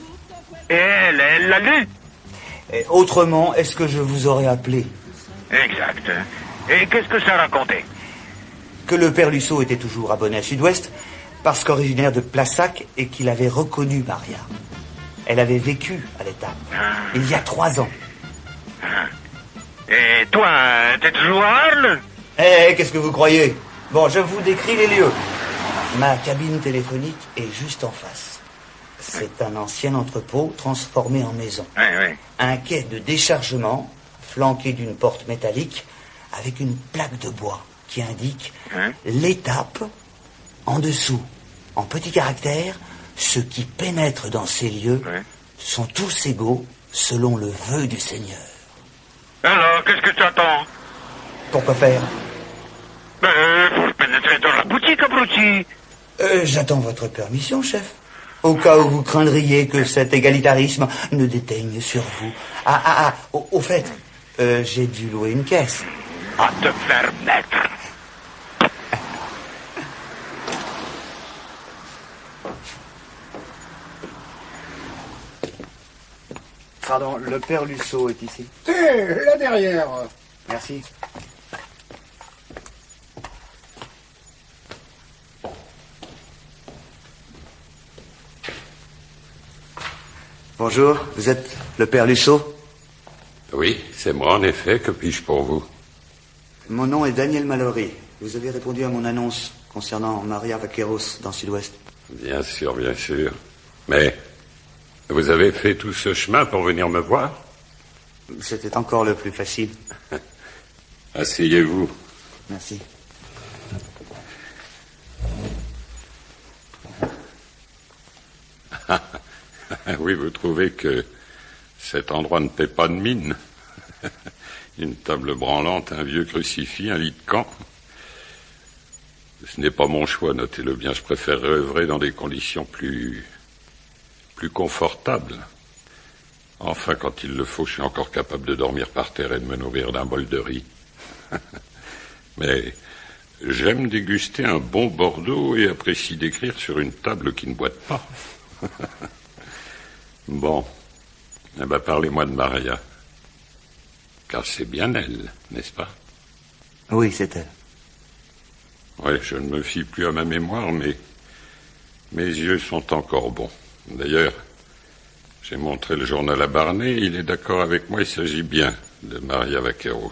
Et elle l'a lu? Autrement, est-ce que je vous aurais appelé? Exact. Et qu'est-ce que ça racontait? Que le père Lusso était toujours abonné à Sud-Ouest, parce qu'originaire de Plassac et qu'il avait reconnu Maria. Elle avait vécu à l'étape, il y a 3 ans. Et toi, t'es toujours à Arles? Qu'est-ce que vous croyez? Bon, je vous décris les lieux. Ma cabine téléphonique est juste en face. C'est un ancien entrepôt transformé en maison. Oui. Un quai de déchargement, flanqué d'une porte métallique, avec une plaque de bois qui indique l'étape en dessous. En petits caractères, ceux qui pénètrent dans ces lieux sont tous égaux selon le vœu du Seigneur. Alors, qu'est-ce que tu attends? Pourquoi faire? Pour pénétrer dans la boutique, abruti. J'attends votre permission, chef. Au cas où vous craindriez que cet égalitarisme ne déteigne sur vous. Au fait, j'ai dû louer une caisse. À te faire mettre. Pardon, le père Lusso est ici. Là derrière. Merci. Bonjour, vous êtes le père Lusso? Oui, c'est moi en effet. Que puis-je pour vous? Mon nom est Daniel Mallory. Vous avez répondu à mon annonce concernant Maria Vaqueros dans Sud-Ouest. Bien sûr, bien sûr. Mais vous avez fait tout ce chemin pour venir me voir? C'était encore le plus facile. Asseyez-vous. Merci. Oui, vous trouvez que cet endroit ne paie pas de mine? Une table branlante, un vieux crucifix, un lit de camp. Ce n'est pas mon choix, notez-le bien. Je préférerais œuvrer dans des conditions plus confortables. Enfin, quand il le faut, je suis encore capable de dormir par terre et de me nourrir d'un bol de riz. Mais j'aime déguster un bon Bordeaux et apprécie d'écrire sur une table qui ne boite pas. Bon, parlez-moi de Maria. Car c'est bien elle, n'est-ce pas? Oui, c'est elle. Oui, je ne me fie plus à ma mémoire, mais mes yeux sont encore bons. D'ailleurs, j'ai montré le journal à Barnet, il est d'accord avec moi, il s'agit bien de Maria Vaqueros.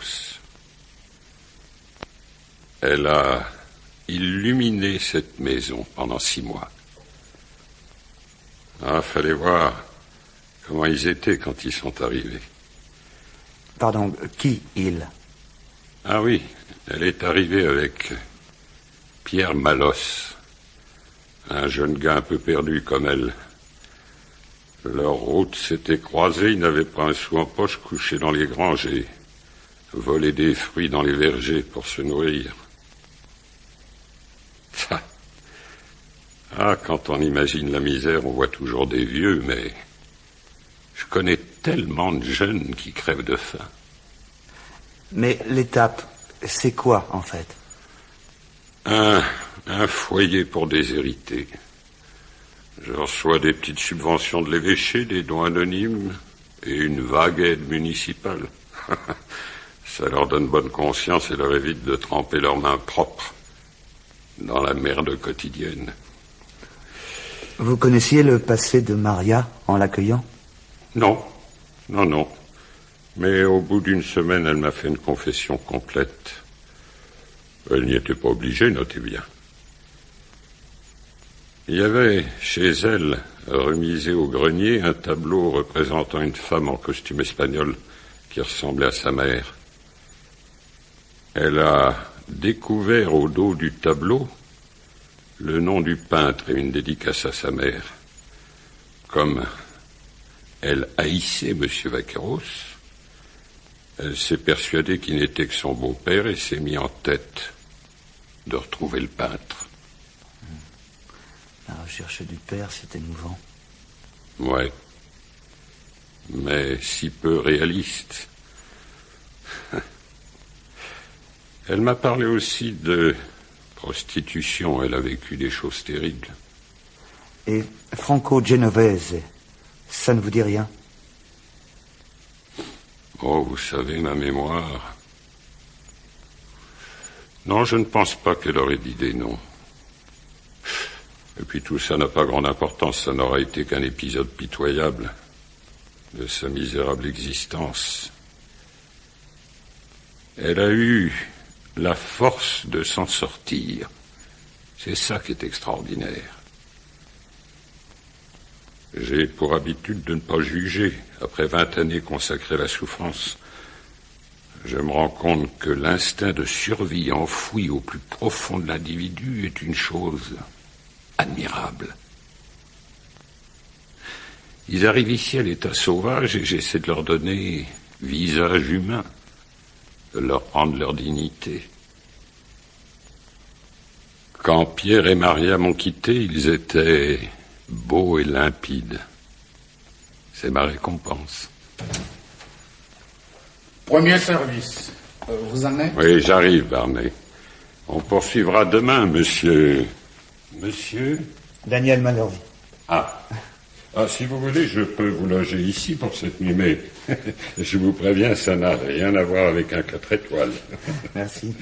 Elle a illuminé cette maison pendant 6 mois. Fallait voir comment ils étaient quand ils sont arrivés. Pardon, qui, il? Ah oui, elle est arrivée avec Pierre Malosse, Un jeune gars un peu perdu comme elle. Leurs routes s'étaient croisées, ils n'avaient pas un sou en poche, couché dans les granges et volé des fruits dans les vergers pour se nourrir. Ah, quand on imagine la misère, on voit toujours des vieux, mais je connais tellement de jeunes qui crèvent de faim. Mais l'étape, c'est quoi, en fait? Un foyer pour déshérités. Je reçois des petites subventions de l'évêché, des dons anonymes et une vague aide municipale. Ça leur donne bonne conscience et leur évite de tremper leurs mains propres dans la merde quotidienne. Vous connaissiez le passé de Maria en l'accueillant? Non. Mais au bout d'une semaine, elle m'a fait une confession complète. Elle n'y était pas obligée, notez bien. Il y avait chez elle, remisé au grenier, un tableau représentant une femme en costume espagnol qui ressemblait à sa mère. Elle a découvert au dos du tableau le nom du peintre et une dédicace à sa mère. Comme elle haïssait M. Vaqueros, elle s'est persuadée qu'il n'était que son beau-père et s'est mis en tête de retrouver le peintre. La recherche du père, c'est émouvant. Ouais. Mais si peu réaliste. Elle m'a parlé aussi de prostitution. Elle a vécu des choses terribles. Et Franco-Genovese, ça ne vous dit rien? Oh, vous savez, ma mémoire... Non, je ne pense pas qu'elle aurait d'idée, non. Et puis tout ça n'a pas grande importance, ça n'aura été qu'un épisode pitoyable de sa misérable existence. Elle a eu la force de s'en sortir. C'est ça qui est extraordinaire. J'ai pour habitude de ne pas juger. Après 20 années consacrées à la souffrance, je me rends compte que l'instinct de survie enfoui au plus profond de l'individu est une chose admirable. Ils arrivent ici à l'état sauvage et j'essaie de leur donner visage humain, de leur rendre leur dignité. Quand Pierre et Maria m'ont quitté, ils étaient beaux et limpides. C'est ma récompense. Premier service. Vous en êtes? Oui, j'arrive, Barney. On poursuivra demain, monsieur... Monsieur? Daniel Mallory. Ah, si vous voulez, je peux vous loger ici pour cette nuit, mais je vous préviens, ça n'a rien à voir avec un 4 étoiles. Merci.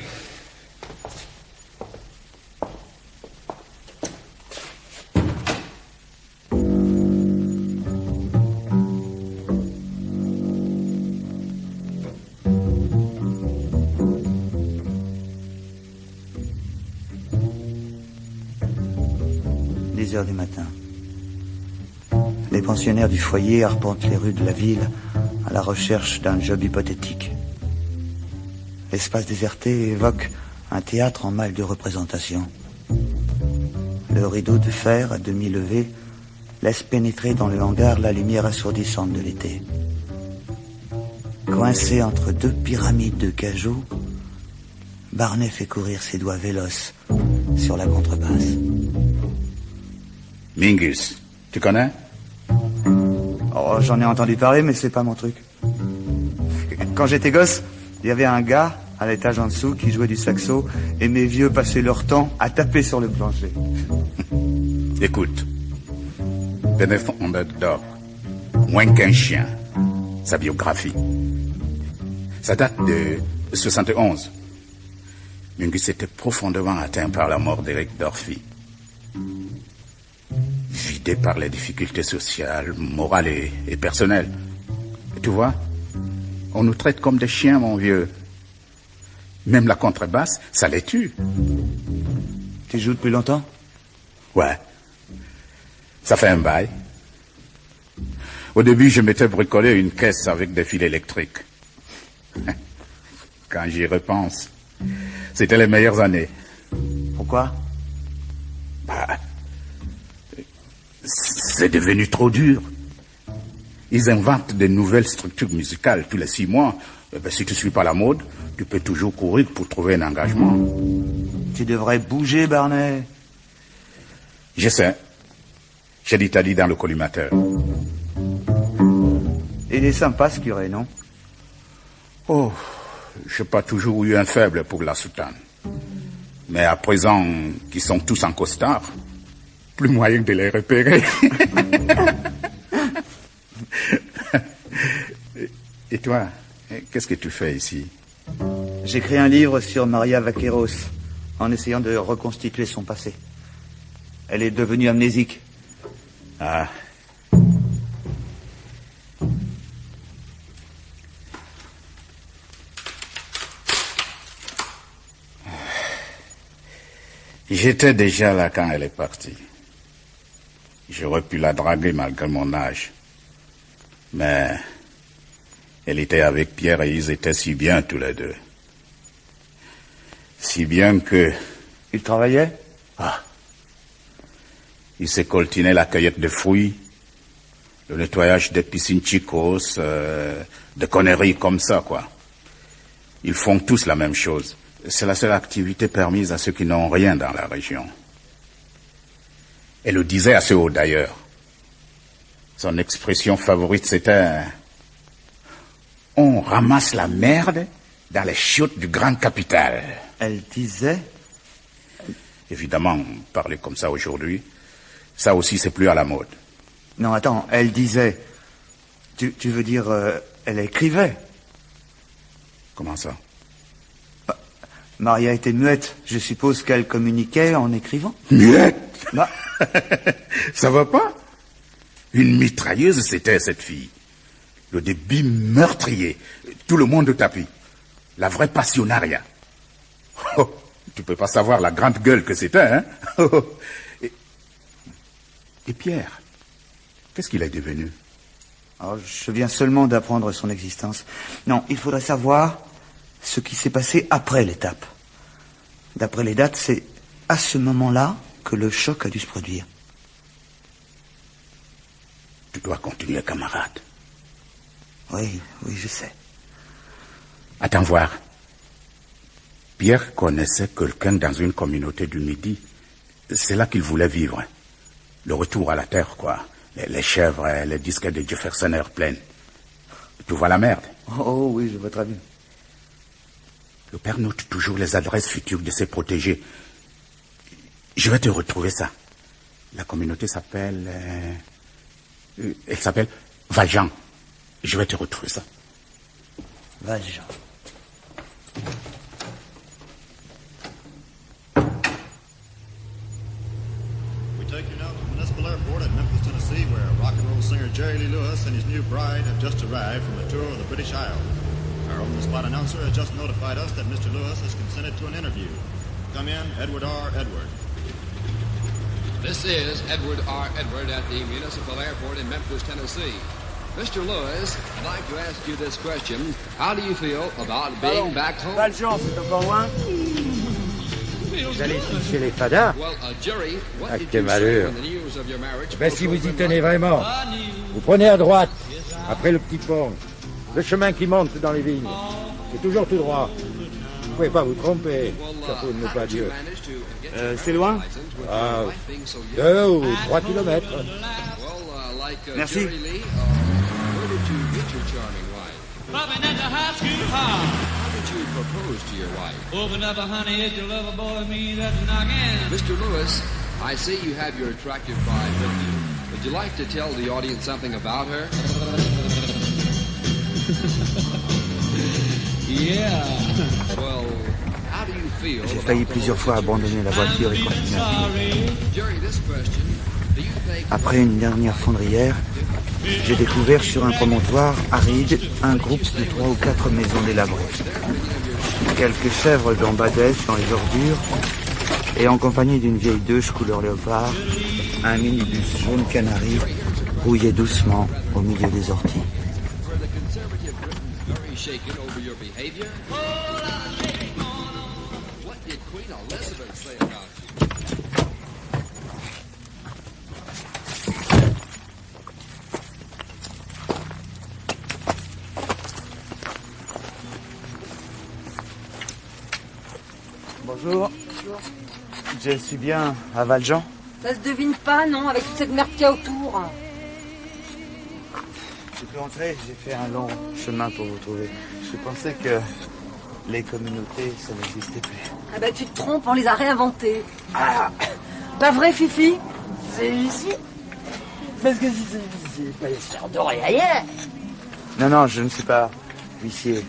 Heures du matin. Les pensionnaires du foyer arpentent les rues de la ville à la recherche d'un job hypothétique. L'espace déserté évoque un théâtre en mal de représentation. Le rideau de fer à demi levé laisse pénétrer dans le hangar la lumière assourdissante de l'été. Coincé entre deux pyramides de cajou, Barney fait courir ses doigts véloces sur la contrebasse. Mingus, tu connais? Oh, j'en ai entendu parler, mais c'est pas mon truc. Quand j'étais gosse, il y avait un gars à l'étage en dessous qui jouait du saxo et mes vieux passaient leur temps à taper sur le plancher. Écoute, Benefond d'or, moins qu'un chien, sa biographie. Ça date de 71. Mingus était profondément atteint par la mort d'Eric Dorphy. Vidé par les difficultés sociales, morales et personnelles. Et tu vois, on nous traite comme des chiens, mon vieux. Même la contrebasse, ça les tue. Tu joues depuis longtemps? Ouais. Ça fait un bail. Au début, je m'étais bricolé une caisse avec des fils électriques. Quand j'y repense, c'était les meilleures années. Pourquoi? C'est devenu trop dur. Ils inventent de nouvelles structures musicales tous les 6 mois. Eh ben, si tu ne suis pas la mode, tu peux toujours courir pour trouver un engagement. Tu devrais bouger, Barnet. Je sais. J'ai l'Italie dans le collimateur. Il est sympa, ce curé, non? Oh, j'ai pas toujours eu un faible pour la soutane. Mais à présent, qu'ils sont tous en costard, plus moyen de les repérer. Et toi, qu'est-ce que tu fais ici? J'écris un livre sur Maria Vaqueros, en essayant de reconstituer son passé. Elle est devenue amnésique. Ah. J'étais déjà là quand elle est partie. J'aurais pu la draguer malgré mon âge. Mais elle était avec Pierre et ils étaient si bien tous les deux. Si bien que... Ils travaillaient? Ah. Ils se coltinaient la cueillette de fruits, le nettoyage des piscines chicos, des conneries comme ça, quoi. Ils font tous la même chose. C'est la seule activité permise à ceux qui n'ont rien dans la région. Elle le disait assez haut d'ailleurs. Son expression favorite c'était « On ramasse la merde dans les chiottes du grand capital ». Elle disait? Évidemment, parler comme ça aujourd'hui, ça aussi c'est plus à la mode. Non, attends, elle disait. Tu veux dire, elle écrivait? Comment ça? Maria était muette. Je suppose qu'elle communiquait en écrivant. Muette? Bah. Ça va pas? Une mitrailleuse, c'était cette fille. Le débit meurtrier. Tout le monde au tapis. La vraie passionnariat. Oh, tu peux pas savoir la grande gueule que c'était, hein? Et Pierre, qu'est-ce qu'il est devenu? Alors, je viens seulement d'apprendre son existence. Non, il faudrait savoir ce qui s'est passé après l'étape. D'après les dates, c'est à ce moment-là que le choc a dû se produire. Tu dois continuer, camarade. Oui, je sais. Attends voir. Pierre connaissait quelqu'un dans une communauté du Midi. C'est là qu'il voulait vivre. Le retour à la terre, quoi. Les chèvres, les disques de Jefferson Airplane. Tu vois la merde? Oh oui, je vois très bien. Le père note toujours les adresses futures de ses protégés. Je vais te retrouver ça. La communauté s'appelle... elle s'appelle Valjean. Je vais te retrouver ça. Valjean. We take you now to the Municipal Airport at Memphis, Tennessee, where rock and roll singer Jerry Lee Lewis and his new bride have just arrived from a tour of the British Isles. Our on-the-spot announcer has just notified us that Mr. Lewis has consented to an interview. Come in, Edward R. Edward. This is Edward R. Edward at the Municipal Airport in Memphis, Tennessee. Mr. Lewis, I'd like to ask you this question. How do you feel about being back home? Valjean, c'est encore loin? Vous allez chez les fadas? Ah, quel malheur. Ben, si vous y tenez vraiment, vous prenez à droite, après le petit pont, le chemin qui monte dans les vignes. C'est toujours tout droit. Vous ne pouvez pas vous tromper, chapeau de nos pas Dieu. C'est loin? Ah, 2 ou 3 kilomètres. Merci. Propose to your wife. Open up, honey, if you love a boy, me that's knocking. Mr. Lewis, I see you have your attractive bride with you. Would you like to tell the audience something about her? Yeah. Well, how do you feel? J'ai failli plusieurs fois abandonner la voiture et continuer à pied. During this question, do you think... Après une dernière fondrière, j'ai découvert sur un promontoire aride un groupe de 3 ou 4 maisons délabrées. Quelques chèvres gambadaient dans les ordures et en compagnie d'une vieille Deuche couleur léopard, un minibus jaune canari rouillait doucement au milieu des orties. Bonjour. Je suis bien à Valjean. Ça se devine pas, non, avec toute cette merde qu'il y a autour. Je peux entrer, j'ai fait un long chemin pour vous trouver. Je pensais que les communautés, ça n'existait plus. Ah bah tu te trompes, on les a réinventées. Ah, pas vrai, Fifi? C'est ici? Parce que si c'est pas l'histoire dorée ailleurs. Non, je ne suis pas huissier.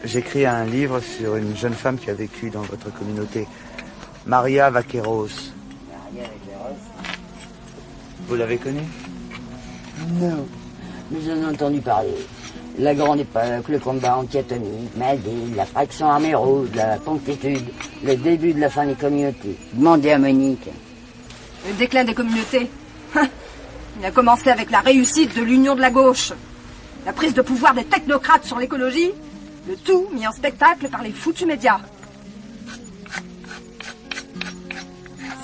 J'écris un livre sur une jeune femme qui a vécu dans votre communauté, Maria Vaqueros. Maria Vaqueros? Vous l'avez connue? Non, mais j'en ai entendu parler. La grande époque, le combat anti-atomique, Madrid, la fraction armée rouge, la promptitude, le début de la fin des communautés. Demandez à Monique. Le déclin des communautés. Il a commencé avec la réussite de l'union de la gauche. La prise de pouvoir des technocrates sur l'écologie. Le tout mis en spectacle par les foutus médias.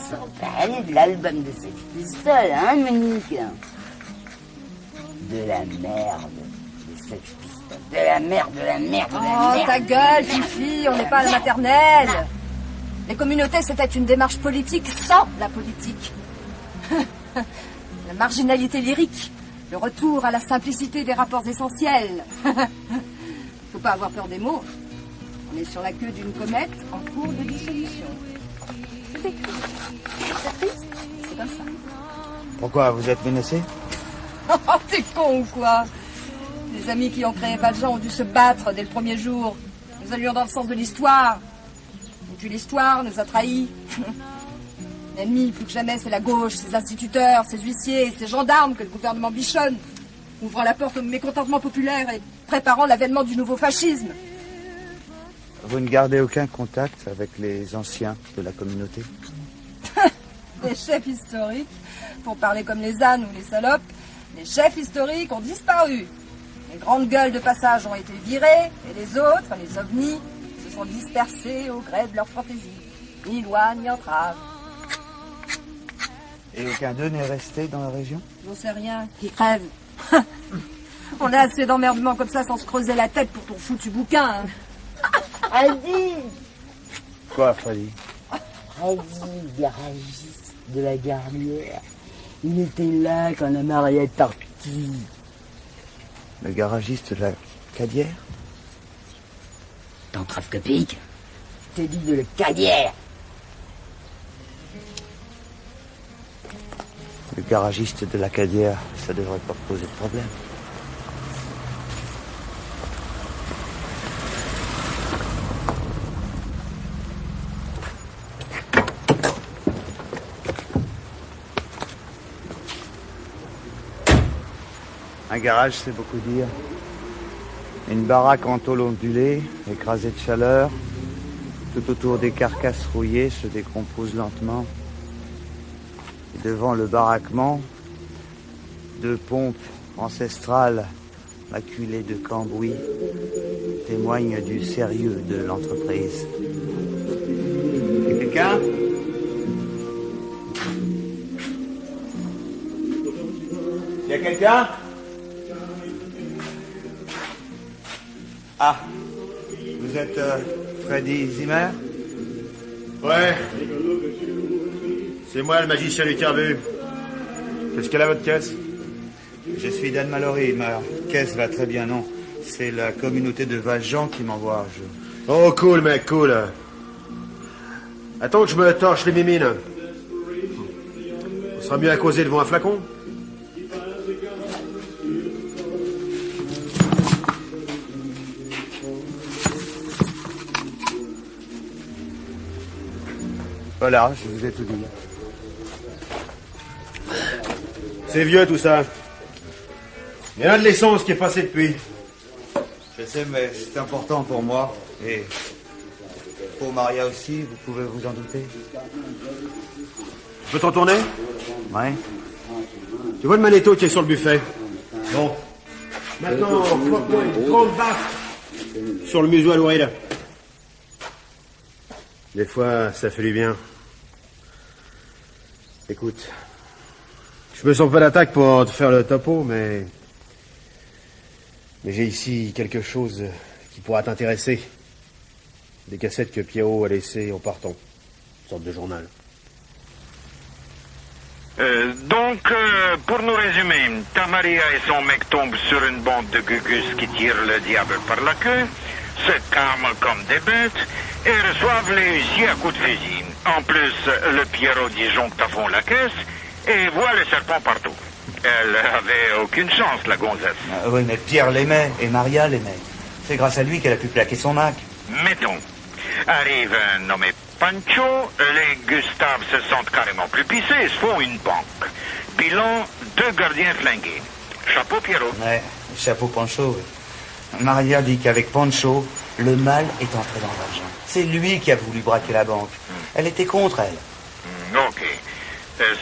Sans parler de l'album de Sex Pistols, hein, Monique? De la merde. De Sex Pistols. De la merde, de la merde, de la merde. Oh, ta gueule, Fifi, on n'est pas à la maternelle. Les communautés, c'était une démarche politique sans la politique. La marginalité lyrique. Le retour à la simplicité des rapports essentiels. Faut pas avoir peur des mots. On est sur la queue d'une comète en cours de dissolution. C'est écrit. C'est triste, c'est comme ça. Pourquoi, vous êtes menacé? Oh, t'es con ou quoi? Les amis qui ont créé Valjean ont dû se battre dès le premier jour. Nous allions dans le sens de l'histoire. Et puis l'histoire nous a trahis. L'ennemi, plus que jamais, c'est la gauche, ses instituteurs, ses huissiers, ses gendarmes que le gouvernement bichonne, ouvrant la porte au mécontentement populaire et préparant l'avènement du nouveau fascisme. Vous ne gardez aucun contact avec les anciens de la communauté? Les chefs historiques, pour parler comme les ânes ou les salopes, les chefs historiques ont disparu. Les grandes gueules de passage ont été virées, et les autres, les ovnis, se sont dispersés au gré de leur fantaisie. Ni loi, ni entrave. Et aucun d'eux n'est resté dans la région? J'en sais rien, qui crève. On a assez d'emmerdements comme ça sans se creuser la tête pour ton foutu bouquin. Hein. Freddy! Quoi, Freddy? Freddy, garagiste de la Garnière. Il était là quand la Maria est partie. Le garagiste de la Cadière? T'entraves copique? T'es dit de la Cadière. Le garagiste de la Cadière, ça devrait pas poser de problème. Un garage, c'est beaucoup dire. Une baraque en tôle ondulée, écrasée de chaleur. Tout autour des carcasses rouillées se décompose lentement. Et devant le baraquement, deux pompes ancestrales maculées de cambouis témoignent du sérieux de l'entreprise. Et quelqu'un? Y a quelqu'un? Ah, vous êtes Freddy Zimmer? Ouais. C'est moi le magicien du Carbu. Qu'est-ce qu'elle a votre caisse? Je suis Dan Mallory, ma caisse va très bien, non. C'est la communauté de Valjean qui m'envoie. Oh, cool, mec, cool. Attends que je me torche les mimines. On sera mieux à causer devant un flacon. Voilà, je vous ai tout dit. C'est vieux tout ça. Il y a de l'essence qui est passée depuis. Je sais, mais c'est important pour moi. Et pour Maria aussi, vous pouvez vous en douter. Je peux t'en tourner? Ouais. Tu vois le magnéto qui est sur le buffet? Bon. Maintenant, croque-moi une grande baffe sur le museau à l'oreille. Des fois, ça fait du bien. Écoute, je me sens pas d'attaque pour te faire le topo, mais j'ai ici quelque chose qui pourra t'intéresser. Des cassettes que Pierrot a laissées en partant. Une sorte de journal. Donc, pour nous résumer, ta Maria et son mec tombent sur une bande de gugus qui tirent le diable par la queue, se calment comme des bêtes et reçoivent les huissiers à coups de fusil. En plus, le Pierrot disjoncte à fond la caisse et voit le serpent partout. Elle avait aucune chance, la gonzesse. Oui, mais Pierre l'aimait et Maria l'aimait. C'est grâce à lui qu'elle a pu plaquer son Mac. Mettons. Arrive un nommé Pancho, les Gustave se sentent carrément plus pissés et se font une banque. Bilan, 2 gardiens flingués. Chapeau Pierrot. Ouais, chapeau Pancho. Oui. Maria dit qu'avec Pancho, le mal est entré dans l'argent. C'est lui qui a voulu braquer la banque. Elle était contre elle. Ok.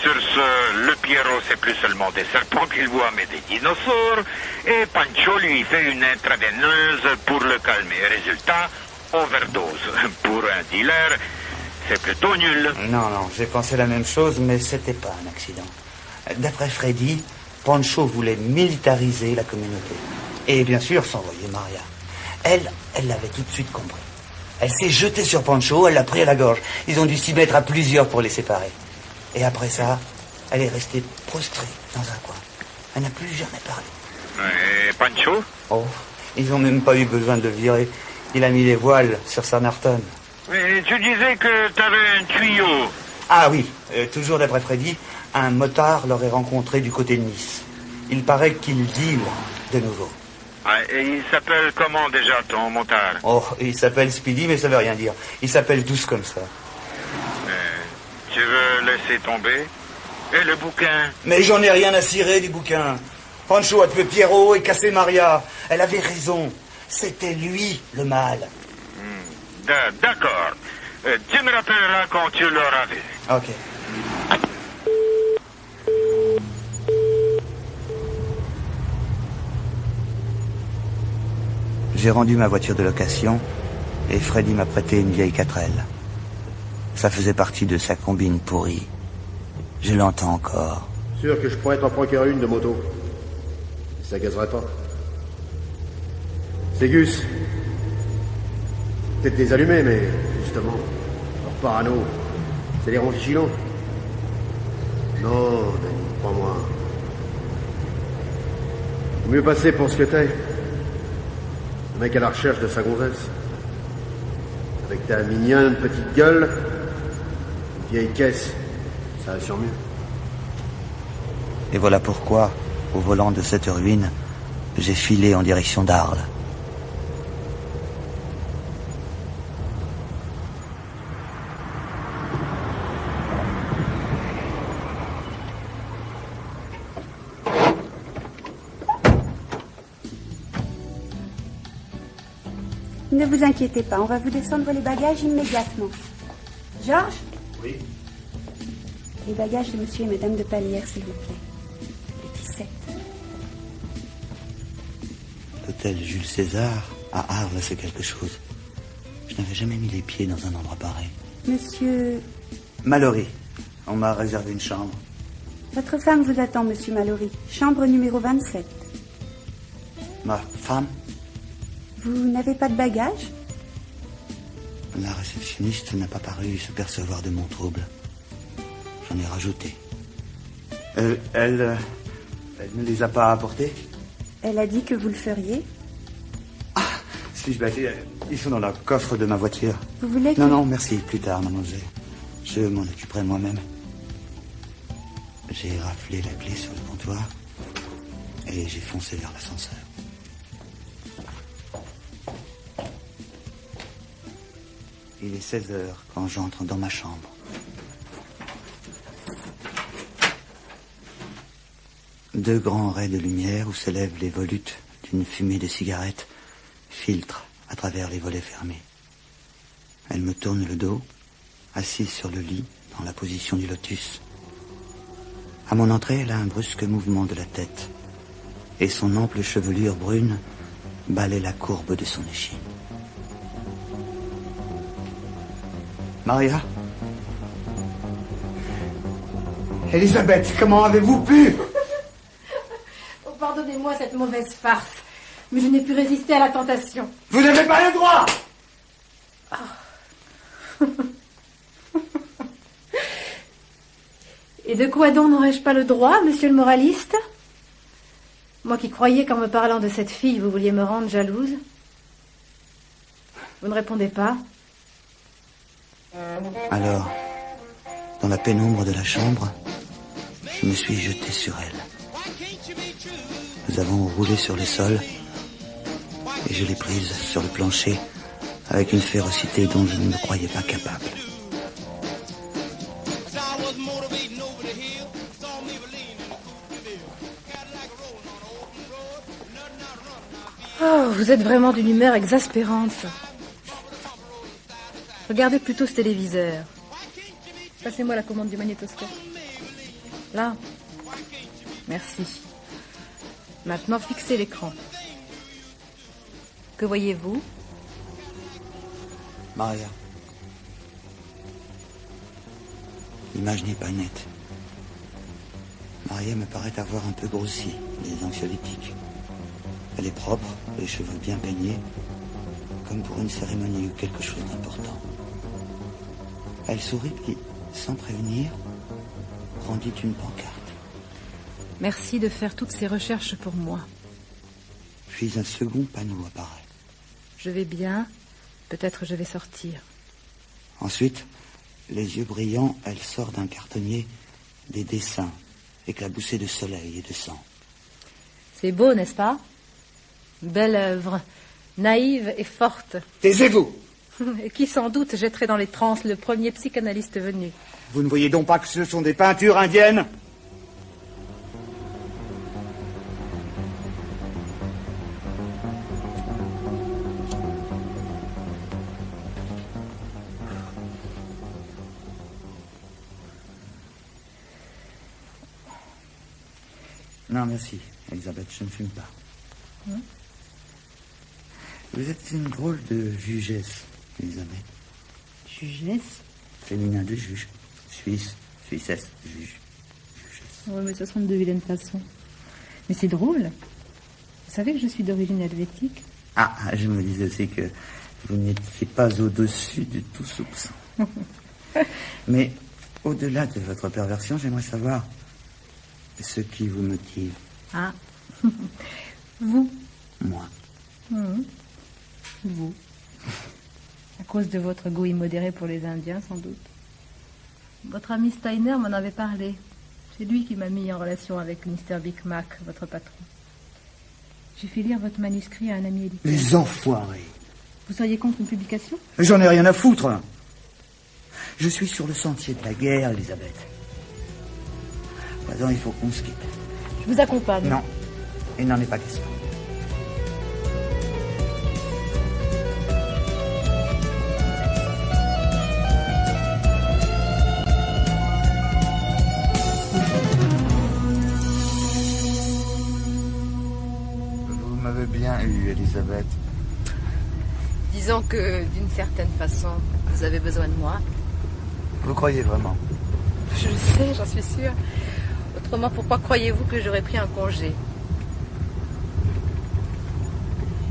Sur ce, le Pierrot, c'est plus seulement des serpents qu'il voit, mais des dinosaures. Et Pancho lui fait une intraveineuse pour le calmer. Résultat, overdose. Pour un dealer, c'est plutôt nul. Non, j'ai pensé la même chose, mais c'était pas un accident. D'après Freddy, Pancho voulait militariser la communauté. Et bien sûr, s'envoyer Maria. Elle l'avait tout de suite compris. Elle s'est jetée sur Pancho, elle l'a pris à la gorge. Ils ont dû s'y mettre à plusieurs pour les séparer. Et après ça, elle est restée prostrée dans un coin. Elle n'a plus jamais parlé. Et Pancho? Oh, ils n'ont même pas eu besoin de le virer. Il a mis les voiles sur sa Norton. Mais tu disais que t'avais un tuyau. Ah oui, toujours d'après Freddy, un motard l'aurait rencontré du côté de Nice. Il paraît qu'il deal de nouveau. Ah, et il s'appelle comment déjà, ton motard? Oh, il s'appelle Speedy, mais ça veut rien dire. Il s'appelle tous comme ça. Tu veux laisser tomber? Et le bouquin? Mais j'en ai rien à cirer du bouquin. Pancho a tué Pierrot et cassé Maria. Elle avait raison. C'était lui, le mal. D'accord. Tu me rappelleras quand tu l'auras vu. Ok. J'ai rendu ma voiture de location et Freddy m'a prêté une vieille 4L. Ça faisait partie de sa combine pourrie. Je l'entends encore. Sûr que je pourrais t'en procurer une de moto. Ça gazerait pas. C'est Gus. Peut-être des allumés, mais justement, leur parano, c'est les ronds vigilants. Non, Danny, crois-moi. Mieux passer pour ce que t'es. Le mec à la recherche de sa gonzesse. Avec ta mignonne petite gueule, une vieille caisse, ça assure mieux. Et voilà pourquoi, au volant de cette ruine, j'ai filé en direction d'Arles. Ne vous inquiétez pas, on va vous descendre les bagages immédiatement. Georges? Oui. Les bagages de monsieur et madame de Palière, s'il vous plaît. Les 17. L'hôtel Jules César, à Arles, c'est quelque chose. Je n'avais jamais mis les pieds dans un endroit pareil. Monsieur... Mallory. On m'a réservé une chambre. Votre femme vous attend, monsieur Mallory. Chambre numéro 27. Ma femme? Vous n'avez pas de bagages? La réceptionniste n'a pas paru se percevoir de mon trouble. J'en ai rajouté. Elle ne les a pas apportés? Elle a dit que vous le feriez. Suis-je bête? Ils sont dans le coffre de ma voiture. Vous voulez que... Non, merci. Plus tard, mademoiselle. Je m'en occuperai moi-même. J'ai raflé la clé sur le comptoir et j'ai foncé vers l'ascenseur. Il est 16 heures quand j'entre dans ma chambre. Deux grands raies de lumière où s'élèvent les volutes d'une fumée de cigarette filtrent à travers les volets fermés. Elle me tourne le dos, assise sur le lit, dans la position du lotus. À mon entrée, elle a un brusque mouvement de la tête, et son ample chevelure brune balaie la courbe de son échine. Maria? Elisabeth, comment avez-vous pu? Oh, pardonnez-moi cette mauvaise farce, mais je n'ai pu résister à la tentation. Vous n'avez pas le droit! Oh. Et de quoi donc n'aurais-je pas le droit, monsieur le moraliste? Moi qui croyais qu'en me parlant de cette fille, vous vouliez me rendre jalouse. Vous ne répondez pas. Alors, dans la pénombre de la chambre, je me suis jeté sur elle. Nous avons roulé sur le sol et je l'ai prise sur le plancher avec une férocité dont je ne me croyais pas capable. Oh, vous êtes vraiment d'une humeur exaspérante. Regardez plutôt ce téléviseur. Passez-moi la commande du magnétoscope. Là. Merci. Maintenant, fixez l'écran. Que voyez-vous? Maria. L'image n'est pas nette. Maria me paraît avoir un peu grossi, des anxiolytiques. Elle est propre, les cheveux bien peignés, comme pour une cérémonie ou quelque chose d'important. Elle sourit puis, sans prévenir, rendit une pancarte. Merci de faire toutes ces recherches pour moi. Puis un second panneau apparaît. Je vais bien, peut-être je vais sortir. Ensuite, les yeux brillants, elle sort d'un cartonnier des dessins, éclaboussés de soleil et de sang. C'est beau, n'est-ce pas? Belle œuvre, naïve et forte. Taisez-vous! Et qui sans doute jetterait dans les transes le premier psychanalyste venu. Vous ne voyez donc pas que ce sont des peintures indiennes? Non, merci, Elisabeth, je ne fume pas. Vous êtes une drôle de jugesse, Elisabeth. Jugesse? Féminin de juge. Suisse, Suissesse, juge. Oui, mais ce sont de vilaines façons. Mais c'est drôle. Vous savez que je suis d'origine helvétique? Ah, je me disais aussi que vous n'étiez pas au-dessus de tout soupçon. Mais au-delà de votre perversion, j'aimerais savoir ce qui vous motive. Ah, vous? Moi. Vous. À cause de votre goût immodéré pour les Indiens, sans doute. Votre ami Steiner m'en avait parlé. C'est lui qui m'a mis en relation avec Mr. Big Mac, votre patron. J'ai fait lire votre manuscrit à un ami éditeur. Les enfoirés! Vous seriez contre une publication? J'en ai rien à foutre! Je suis sur le sentier de la guerre, Elisabeth. Maintenant, il faut qu'on se quitte. Je vous accompagne. Non, il n'en est pas question. Vous m'avez bien eu, Elisabeth. Disons que, d'une certaine façon, vous avez besoin de moi. Vous croyez vraiment? Je le sais, j'en suis sûre. Autrement, pourquoi croyez-vous que j'aurais pris un congé?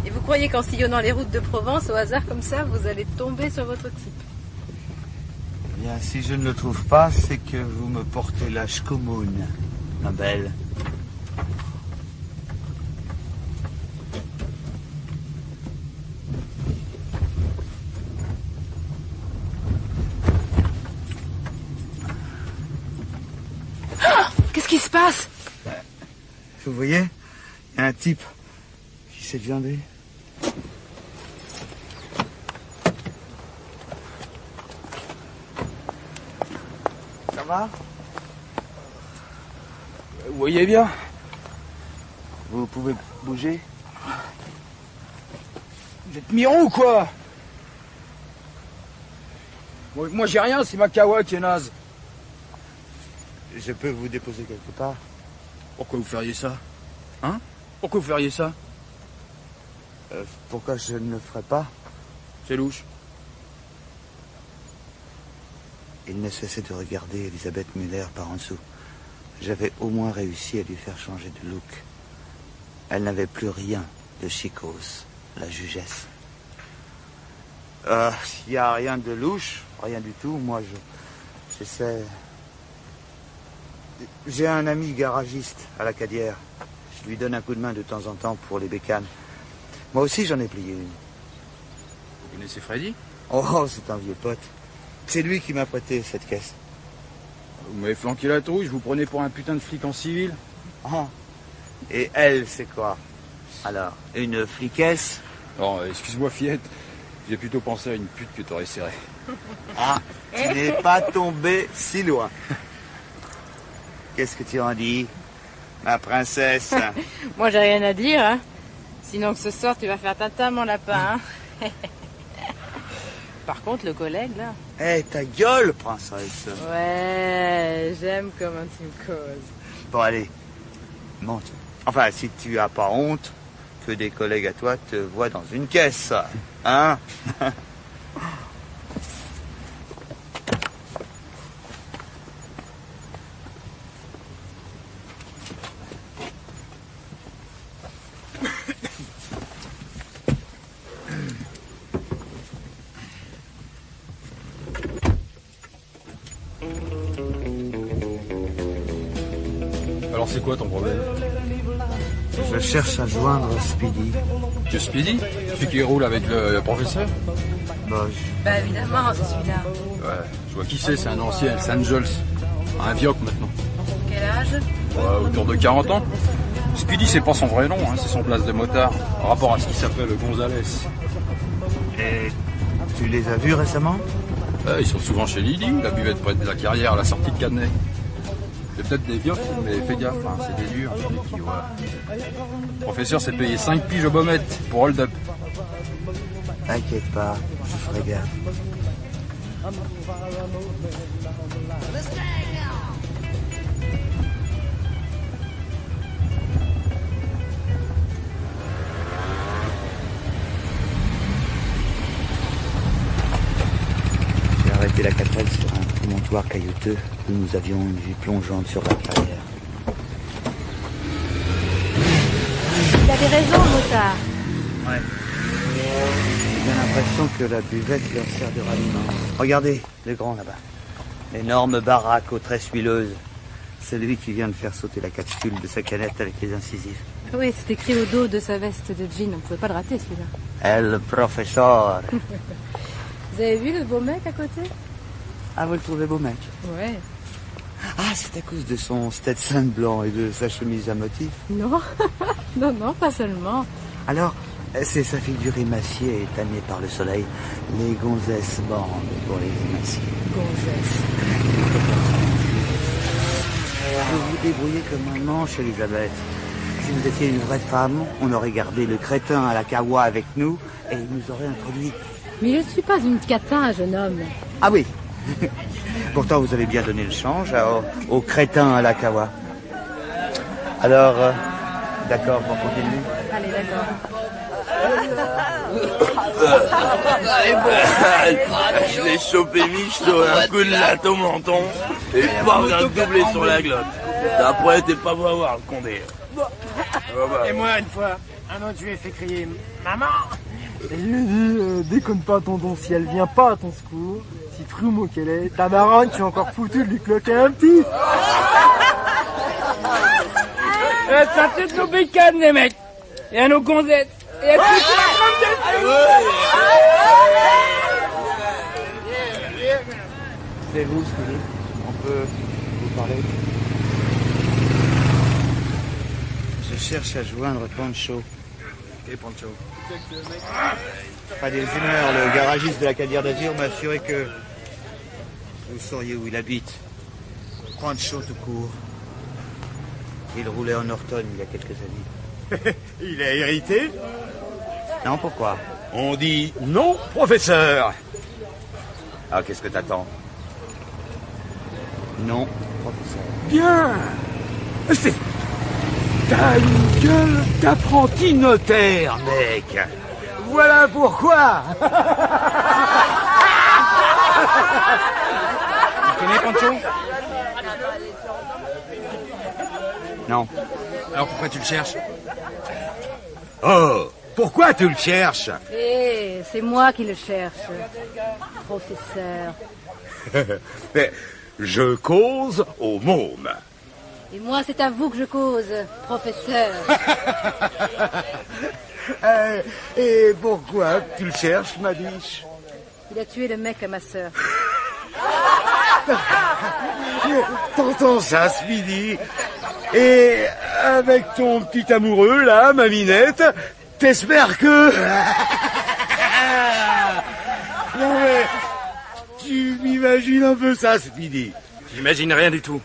Et vous croyez qu'en sillonnant les routes de Provence, au hasard comme ça, vous allez tomber sur votre type? Eh bien, si je ne le trouve pas, c'est que vous me portez l'âge commune, ma belle. Qu'est-ce qui se passe? Vous voyez, il y a un type qui s'est viandé. Ça va? Vous voyez bien? Vous pouvez bouger? Vous êtes miron ou quoi? Moi j'ai rien, c'est ma kawa qui est naze. Je peux vous déposer quelque part? Pourquoi vous feriez ça? Hein? Pourquoi vous feriez ça? Pourquoi je ne le ferais pas? C'est louche. Il ne cessait de regarder Elisabeth Müller par en dessous. J'avais au moins réussi à lui faire changer de look. Elle n'avait plus rien de chicose, la jugesse. S'il n'y a rien de louche, rien du tout, moi j'essaie... J'ai un ami garagiste à la Cadière. Je lui donne un coup de main de temps en temps pour les bécanes. Moi aussi, j'en ai plié une. Vous connaissez Freddy? Oh, c'est un vieux pote. C'est lui qui m'a prêté cette caisse. Vous m'avez flanqué la trouille, je vous prenais pour un putain de flic en civil. Ah. Et elle, c'est quoi? Alors, une fliquesse? Oh, excuse-moi, fillette. J'ai plutôt pensé à une pute que t'aurais serré. Ah, tu n'es pas tombé si loin. Qu'est-ce que tu en dis, ma princesse? Moi, j'ai rien à dire, hein. Sinon que ce soir, tu vas faire tata, mon lapin, hein. Par contre, le collègue, là... Eh, ta gueule, princesse. Ouais, j'aime comment tu me causes. Bon, allez, monte. Enfin, si tu as pas honte que des collègues à toi te voient dans une caisse, hein? Alors c'est quoi ton problème? Je cherche à joindre Speedy. Que Speedy? Celui qui roule avec le professeur? Bah évidemment, c'est celui-là. Ouais, je vois qui c'est un ancien, Los Angeles. Un vioc maintenant. Quel âge? Ouais, autour de 40 ans. Speedy, c'est pas son vrai nom, hein, c'est son place de motard. Par rapport à ce qu'il s'appelle Gonzalez. Et tu les as vus récemment? Ils sont souvent chez Lily, la buvette près de la carrière à la sortie de Cadenet. C'est peut-être des viocs, mais fais gaffe, hein, c'est des durs. Le professeur s'est payé 5 piges au Baumette pour hold-up. T'inquiète pas, je ferai gaffe. J'ai arrêté la 4L sur un promontoire caillouteux où nous avions une vue plongeante sur la carrière. Il avait raison, le motard. Ouais. J'ai l'impression que la buvette leur sert de ralliement. Regardez, le grand là-bas. L'énorme baraque aux tresses huileuses. C'est lui qui vient de faire sauter la capsule de sa canette avec les incisives. Oui, c'est écrit au dos de sa veste de jean. On ne pouvait pas le rater, celui-là. El professeur. Vous avez vu le beau mec à côté? Ah, vous le trouvez beau mec? Ouais. Ah, c'est à cause de son Stetson blanc et de sa chemise à motifs? Non, non, pas seulement. Alors, c'est sa figure émaciée et tannée par le soleil. Les gonzesses bandent pour les émaciés. Gonzesses. Vous vous débrouillez comme un manche, Elisabeth. Si vous étiez une vraie femme, on aurait gardé le crétin à la kawa avec nous et il nous aurait introduit. Mais je ne suis pas une catin, jeune homme. Ah oui. Pourtant, vous avez bien donné le change au crétin à la kawa. Alors, d'accord, on continue. Allez, d'accord. Je l'ai chopé Michto, un coup de latte au menton et pas un doublé sur la glotte. Après, t'es pas beau à voir, le condé. Et moi, une fois, un autre, je lui ai fait crier « Maman !» Et je lui ai dit déconne pas, tonton, si elle vient pas à ton secours, si trumeau qu'elle est, ta baronne, tu es encore foutu de lui cloquer un petit. Ça fait nos bécanes, les mecs. Et à nos gonzettes. Et à toute la grande C'est vous, Speedy. On peut vous parler? Je cherche à joindre Pancho. Et Pancho. Pas des humeurs, le garagiste de la Cadière d'Azur m'a assuré que vous sauriez où il habite. Pancho tout court. Il roulait en Norton il y a quelques années. Il a hérité? Non, pourquoi? On dit non, professeur. Ah, qu'est-ce que t'attends? Non, professeur. Bien. C'est... T'as une gueule d'apprenti notaire, mec. Voilà pourquoi. Tu connais Pancho? Non. Alors pourquoi tu le cherches? Oh, pourquoi tu le cherches? Eh, c'est moi qui le cherche, professeur. Mais je cause au môme. Et moi, c'est à vous que je cause, professeur. Et pourquoi tu le cherches, ma biche? Il a tué le mec à ma sœur. T'entends ça, Speedy? Et avec ton petit amoureux, là, ma Minette, t'espères que... Non mais, tu m'imagines un peu ça, Speedy? J'imagine rien du tout.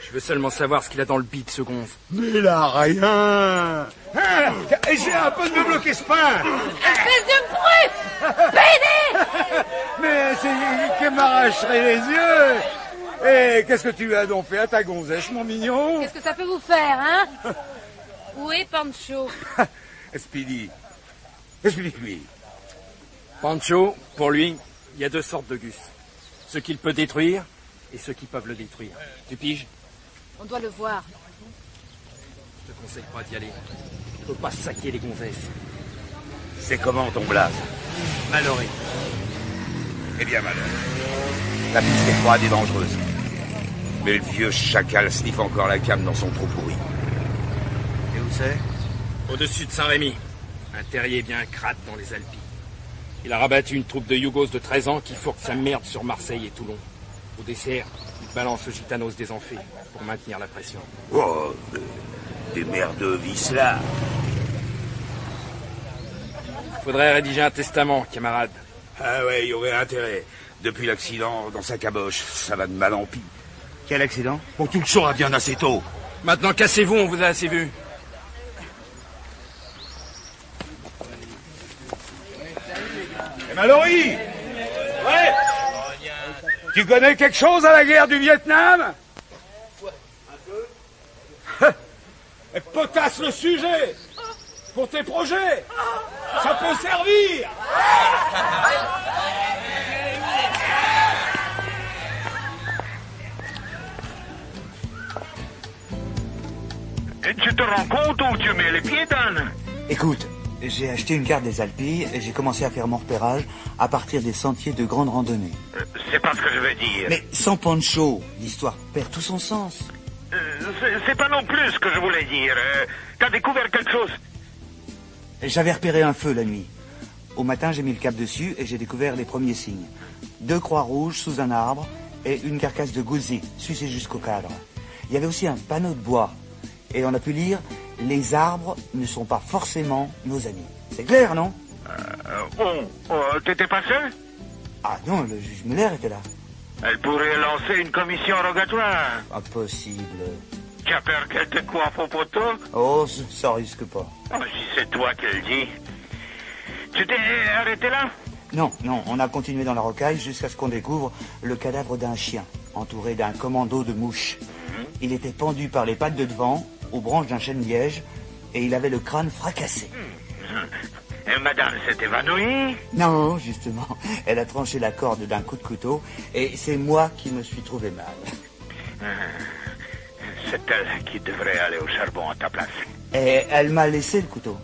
Je veux seulement savoir ce qu'il a dans le bide, ce gonze. Mais là, rien. J'ai un peu de me bloquer ce pain. Espèce de brute! Pédé! Mais c'est qui m'arracherait les yeux. Et qu'est-ce que tu as donc fait à ta gonzesse, mon mignon? Qu'est-ce que ça peut vous faire, hein? Où est Pancho? Speedy, explique-lui. Pancho, pour lui, il y a deux sortes de gus. Ceux qu'il peut détruire et ceux qui peuvent le détruire. Tu piges? On doit le voir. Je te conseille pas d'y aller. Il faut pas saquer les gonzesses. C'est comment ton blaze? Maloré. Eh bien, malheur. La piste est froide et dangereuse. Mais le vieux chacal sniffe encore la cam dans son trou pourri. Et où c'est? Au-dessus de Saint-Rémy. Un terrier bien crade dans les Alpes. Il a rabattu une troupe de Yougos de 13 ans qui fourque sa merde sur Marseille et Toulon. Au dessert, il balance aux gitanos des amphis pour maintenir la pression. Oh, des merdeux vis là. Faudrait rédiger un testament, camarade. Ah ouais, il y aurait intérêt. Depuis l'accident dans sa caboche, ça va de mal en pis. Quel accident? Bon, tu le sauras bien assez tôt. Maintenant, cassez-vous, on vous a assez vu. Mallory! Ouais! Tu connais quelque chose à la guerre du Vietnam? Un peu. Potasse le sujet! Pour tes projets! Ça peut servir! Et tu te rends compte où tu mets les pieds, Dan? Écoute, j'ai acheté une carte des Alpilles et j'ai commencé à faire mon repérage à partir des sentiers de grande randonnée. C'est pas ce que je veux dire. Mais sans Pancho, l'histoire perd tout son sens. C'est pas non plus ce que je voulais dire. T'as découvert quelque chose? J'avais repéré un feu la nuit. Au matin, j'ai mis le cap dessus et j'ai découvert les premiers signes. 2 croix rouges sous un arbre et une carcasse de gouzi, sucée jusqu'au cadre. Il y avait aussi un panneau de bois. Et on a pu lire « Les arbres ne sont pas forcément nos amis ». C'est clair, non? T'étais pas seul? Ah non, le juge Muller était là. Elle pourrait lancer une commission rogatoire. Impossible. Tu as peur qu'elle te coiffe au poteau? Oh, ça risque pas. Oh, si c'est toi qui le dis. Tu t'es arrêté là? Non, on a continué dans la rocaille jusqu'à ce qu'on découvre le cadavre d'un chien, entouré d'un commando de mouches. Il était pendu par les pattes de devant, aux branches d'un chêne liège, et il avait le crâne fracassé. Et madame s'est évanouie? Non, justement. Elle a tranché la corde d'un coup de couteau, et c'est moi qui me suis trouvé mal. C'est elle qui devrait aller au charbon à ta place. Et elle m'a laissé le couteau.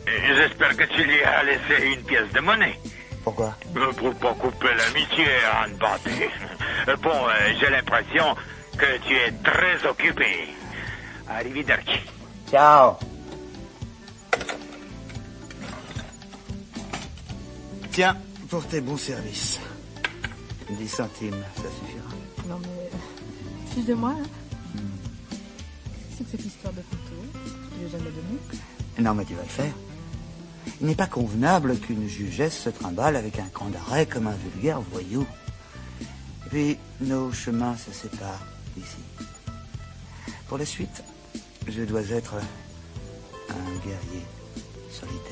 J'espère que tu lui as laissé une pièce de monnaie. Pourquoi? Pour pas couper l'amitié à une bâtée. Bon, j'ai l'impression que tu es très occupé. Arrivederci. Ciao. Tiens, pour tes bons services. 10 centimes, ça suffira. Non mais... Fiche de moi, là. C'est que cette histoire de photo, je l'ai jamais donnée. Non, mais tu vas le faire. Il n'est pas convenable qu'une jugesse se trimballe avec un camp d'arrêt comme un vulgaire voyou. Et puis, nos chemins se séparent ici. Pour la suite, je dois être un guerrier solitaire.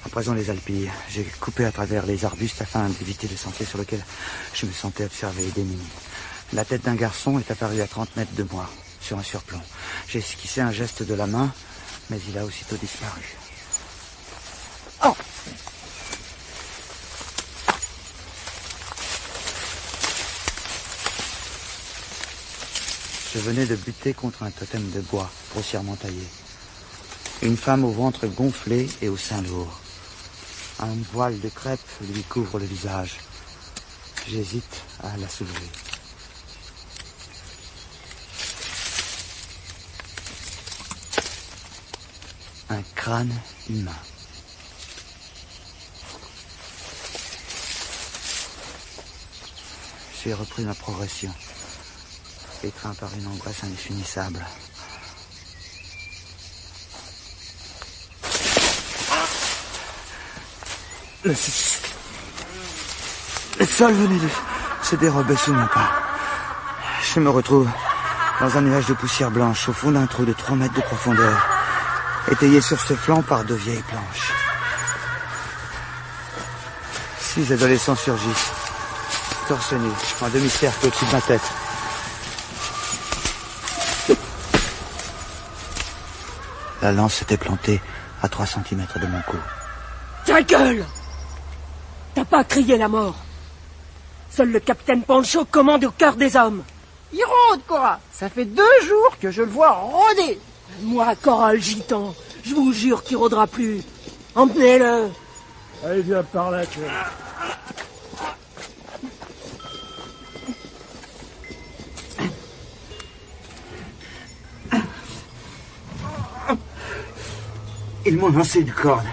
À présent, les Alpilles, j'ai coupé à travers les arbustes afin d'éviter le sentier sur lequel je me sentais observé et démuni. La tête d'un garçon est apparue à 30 mètres de moi, sur un surplomb. J'ai esquissé un geste de la main, mais il a aussitôt disparu. Oh! Je venais de buter contre un totem de bois, grossièrement taillé. Une femme au ventre gonflé et au sein lourd. Un voile de crêpe lui couvre le visage. J'hésite à la soulever. Un crâne humain. J'ai repris ma progression, étreint par une angoisse indéfinissable. Le sol venait de se dérober sous mes pas. Je me retrouve dans un nuage de poussière blanche au fond d'un trou de 3 mètres de profondeur, étayé sur ce flanc par 2 vieilles planches. 6 adolescents surgissent, torse nu, en demi-cercle au-dessus de ma tête. La lance s'était plantée à 3 cm de mon cou. Ta gueule! T'as pas crié la mort. Seul le capitaine Pancho commande au cœur des hommes. Il rôde, Cora. Ça fait 2 jours que je le vois rôder. Moi, Cora le gitan, je vous jure qu'il rôdera plus. Emmenez-le. Allez, viens par là, tu vois. Ils m'ont lancé une corde.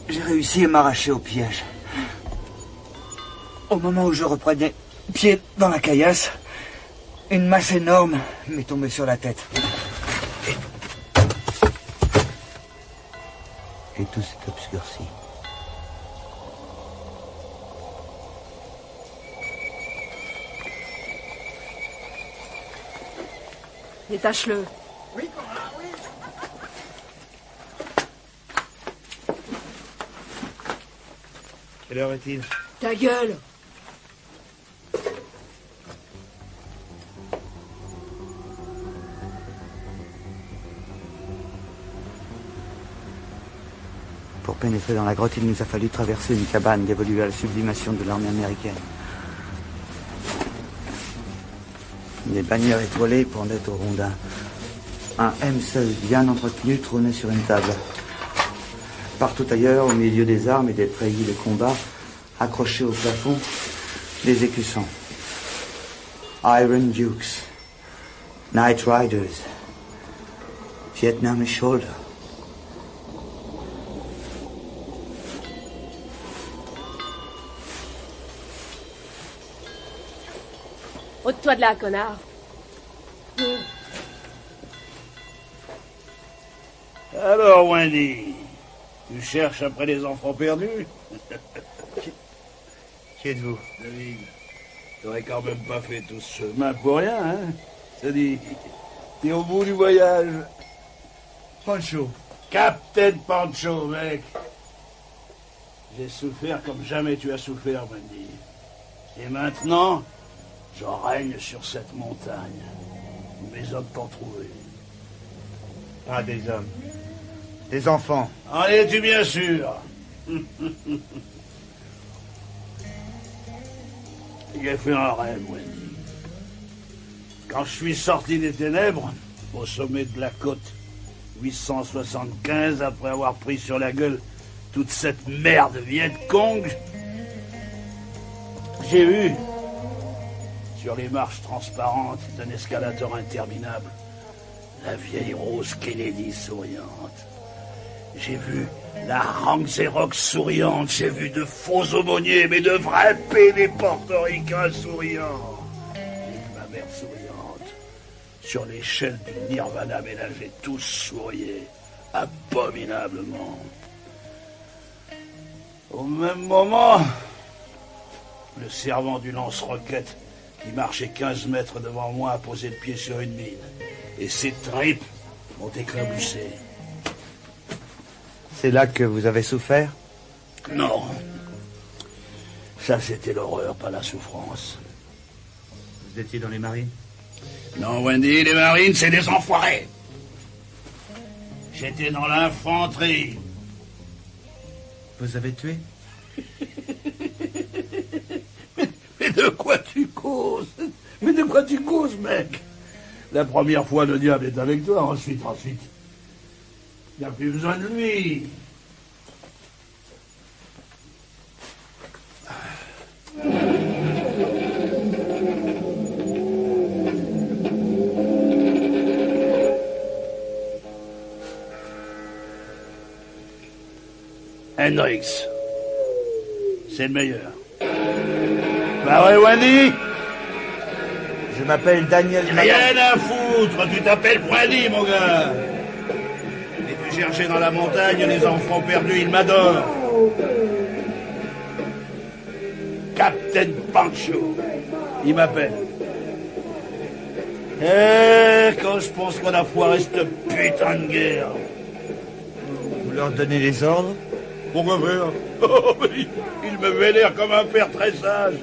J'ai réussi à m'arracher au piège. Au moment où je reprenais pied dans la caillasse, une masse énorme m'est tombée sur la tête. Et tout s'est obscurci. Détache-le. Oui, oui. Quelle heure est-il? Ta gueule! Pour pénétrer dans la grotte, il nous a fallu traverser une cabane dévolue à la sublimation de l'armée américaine. Des bannières étoilées pendaient au rondin. Un M16 bien entretenu trônait sur une table. Partout ailleurs, au milieu des armes et des treillis de combat, accrochés au plafond, des écussons. Iron Dukes, Night Riders, Vietnam Shoulder. Ôte-toi de là, connard. Alors, Wendy, tu cherches après les enfants perdus? Qui êtes-vous? David, t'aurais quand même pas fait tout ce chemin pour rien, hein? Ça dit, t'es au bout du voyage. Pancho. Captain Pancho, mec. J'ai souffert comme jamais tu as souffert, Wendy. Et maintenant, je règne sur cette montagne. Mes hommes t'ont trouvé. Pas des hommes. Des enfants. En es-tu bien sûr? J'ai fait un rêve, Wendy. Quand je suis sorti des ténèbres, au sommet de la côte 875, après avoir pris sur la gueule toute cette merde Viet Cong, j'ai vu, sur les marches transparentes d'un escalator interminable, la vieille Rose Kennedy souriante. J'ai vu la Ranxerox souriante, j'ai vu de faux aumôniers, mais de vrais pédés portoricains souriants. J'ai vu ma mère souriante. Sur l'échelle du Nirvana ménagé, tous souriaient, abominablement. Au même moment, le servant du lance-roquette qui marchait 15 mètres devant moi a posé le pied sur une mine. Et ses tripes m'ont éclaboussé. C'est là que vous avez souffert? Non. Ça, c'était l'horreur, pas la souffrance. Vous étiez dans les marines? Non, Wendy, les marines, c'est des enfoirés. J'étais dans l'infanterie. Vous avez tué? Mais de quoi tu causes? Mais de quoi tu causes, mec? La première fois, le diable est avec toi, ensuite. Il n'y a plus besoin de lui. Hendrix. C'est le meilleur. Bah ouais, Wendy? Je m'appelle Daniel... Rien à foutre, tu t'appelles Wendy, mon gars. Et tu cherchais dans la montagne les enfants perdus, ils m'adorent. Captain Pancho, il m'appelle. Et quand je pense qu'on a foiré cette putain de guerre. Vous leur donnez les ordres? Pourquoi faire? Oh, il me vénère comme un père très sage.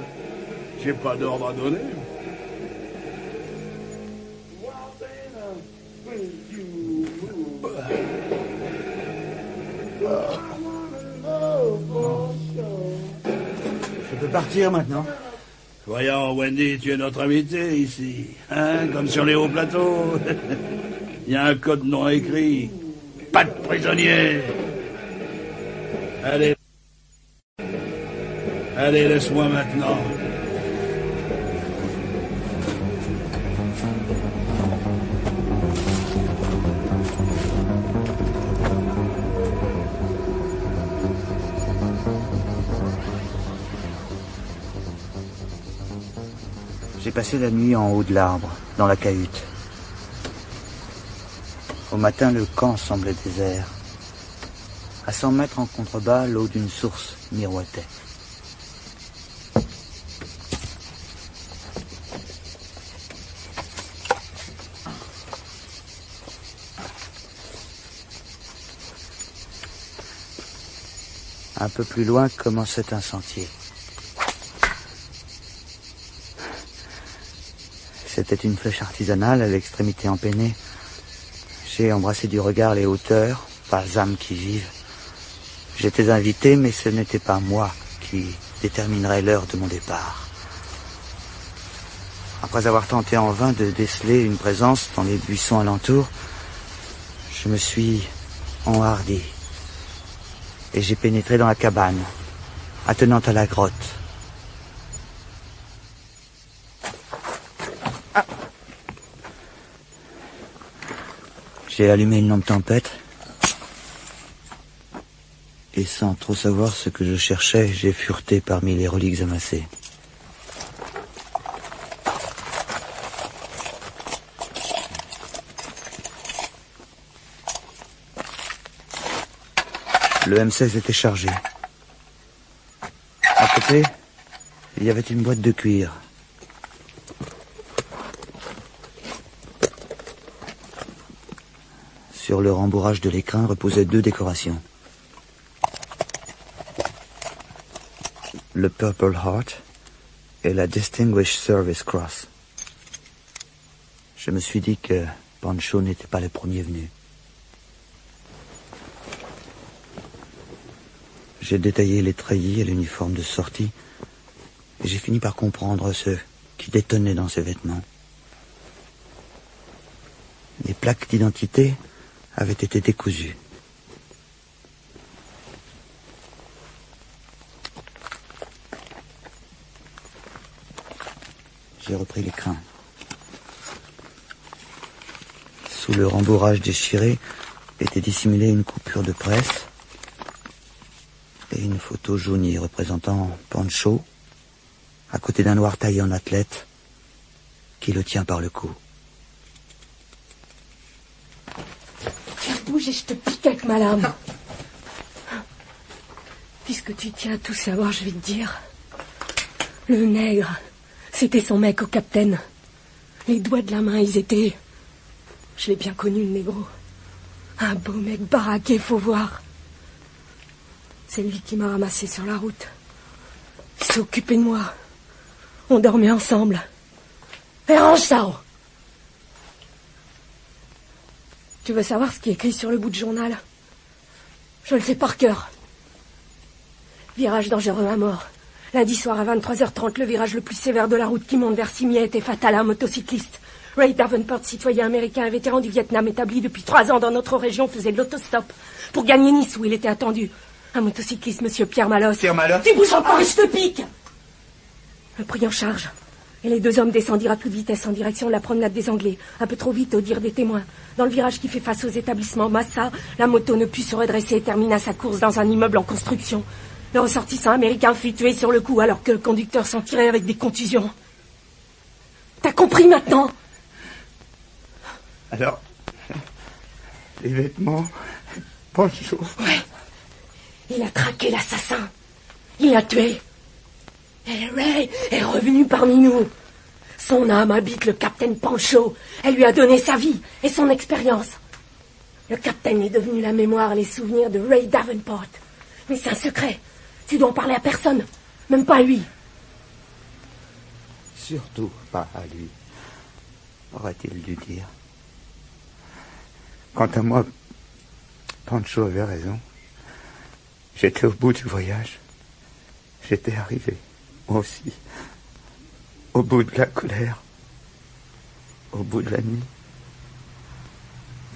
J'ai pas d'ordre à donner. Je peux partir maintenant? Voyons, Wendy, tu es notre invité ici. Hein, comme sur les hauts plateaux. Il y a un code non écrit. Pas de prisonniers. Allez. Allez, laisse-moi maintenant. J'ai passé la nuit en haut de l'arbre, dans la cahute. Au matin, le camp semblait désert. À 100 mètres en contrebas, l'eau d'une source miroitait. Un peu plus loin commençait un sentier. C'était une flèche artisanale à l'extrémité empennée. J'ai embrassé du regard les hauteurs, balsam qui vivent. J'étais invité, mais ce n'était pas moi qui déterminerait l'heure de mon départ. Après avoir tenté en vain de déceler une présence dans les buissons alentours, je me suis enhardi. Et j'ai pénétré dans la cabane, attenante à la grotte. J'ai allumé une lampe tempête. Et sans trop savoir ce que je cherchais, j'ai fureté parmi les reliques amassées. Le M16 était chargé. À côté, il y avait une boîte de cuir. Sur le rembourrage de l'écrin reposaient 2 décorations. Le Purple Heart et la Distinguished Service Cross. Je me suis dit que Pancho n'était pas le premier venu. J'ai détaillé les treillis et l'uniforme de sortie, et j'ai fini par comprendre ce qui détonnait dans ces vêtements. Les plaques d'identité avaient été décousues. J'ai repris l'écrin. Sous le rembourrage déchiré était dissimulée une coupure de presse et une photo jaunie représentant Pancho, à côté d'un noir taillé en athlète, qui le tient par le cou. Tiens, bouge et je te pique avec ma lame. Puisque tu tiens à tout savoir, je vais te dire. Le nègre, c'était son mec au capitaine. Les doigts de la main, ils étaient... Je l'ai bien connu, le négro. Un beau mec baraqué, faut voir. C'est lui qui m'a ramassé sur la route. Il s'est occupé de moi. On dormait ensemble. Et range ça! Tu veux savoir ce qui est écrit sur le bout de journal? Je le sais par cœur. Virage dangereux à mort. Lundi soir à 23h30, le virage le plus sévère de la route qui monte vers Simiette est fatal à un motocycliste. Ray Davenport, citoyen américain et vétéran du Vietnam, établi depuis 3 ans dans notre région, faisait de l'autostop pour gagner Nice où il était attendu. Un motocycliste, monsieur Pierre Malosse. Pierre Malosse? Tu bouges encore et je te pique! Le pris en charge. Et les 2 hommes descendirent à toute vitesse en direction de la promenade des Anglais. Un peu trop vite au dire des témoins. Dans le virage qui fait face aux établissements Massa, la moto ne put se redresser et termina sa course dans un immeuble en construction. Le ressortissant américain fut tué sur le coup alors que le conducteur s'en tirait avec des contusions. T'as compris maintenant? Alors, les vêtements, Pancho. Ouais. Il a traqué l'assassin. Il l'a tué. Et Ray est revenu parmi nous. Son âme habite le capitaine Pancho. Elle lui a donné sa vie et son expérience. Le capitaine est devenu la mémoire et les souvenirs de Ray Davenport. Mais c'est un secret. Tu dois en parler à personne. Même pas à lui. Surtout pas à lui. Aurait-il dû dire. Quant à moi, Pancho avait raison. J'étais au bout du voyage. J'étais arrivé, moi aussi, au bout de la colère, au bout de la nuit.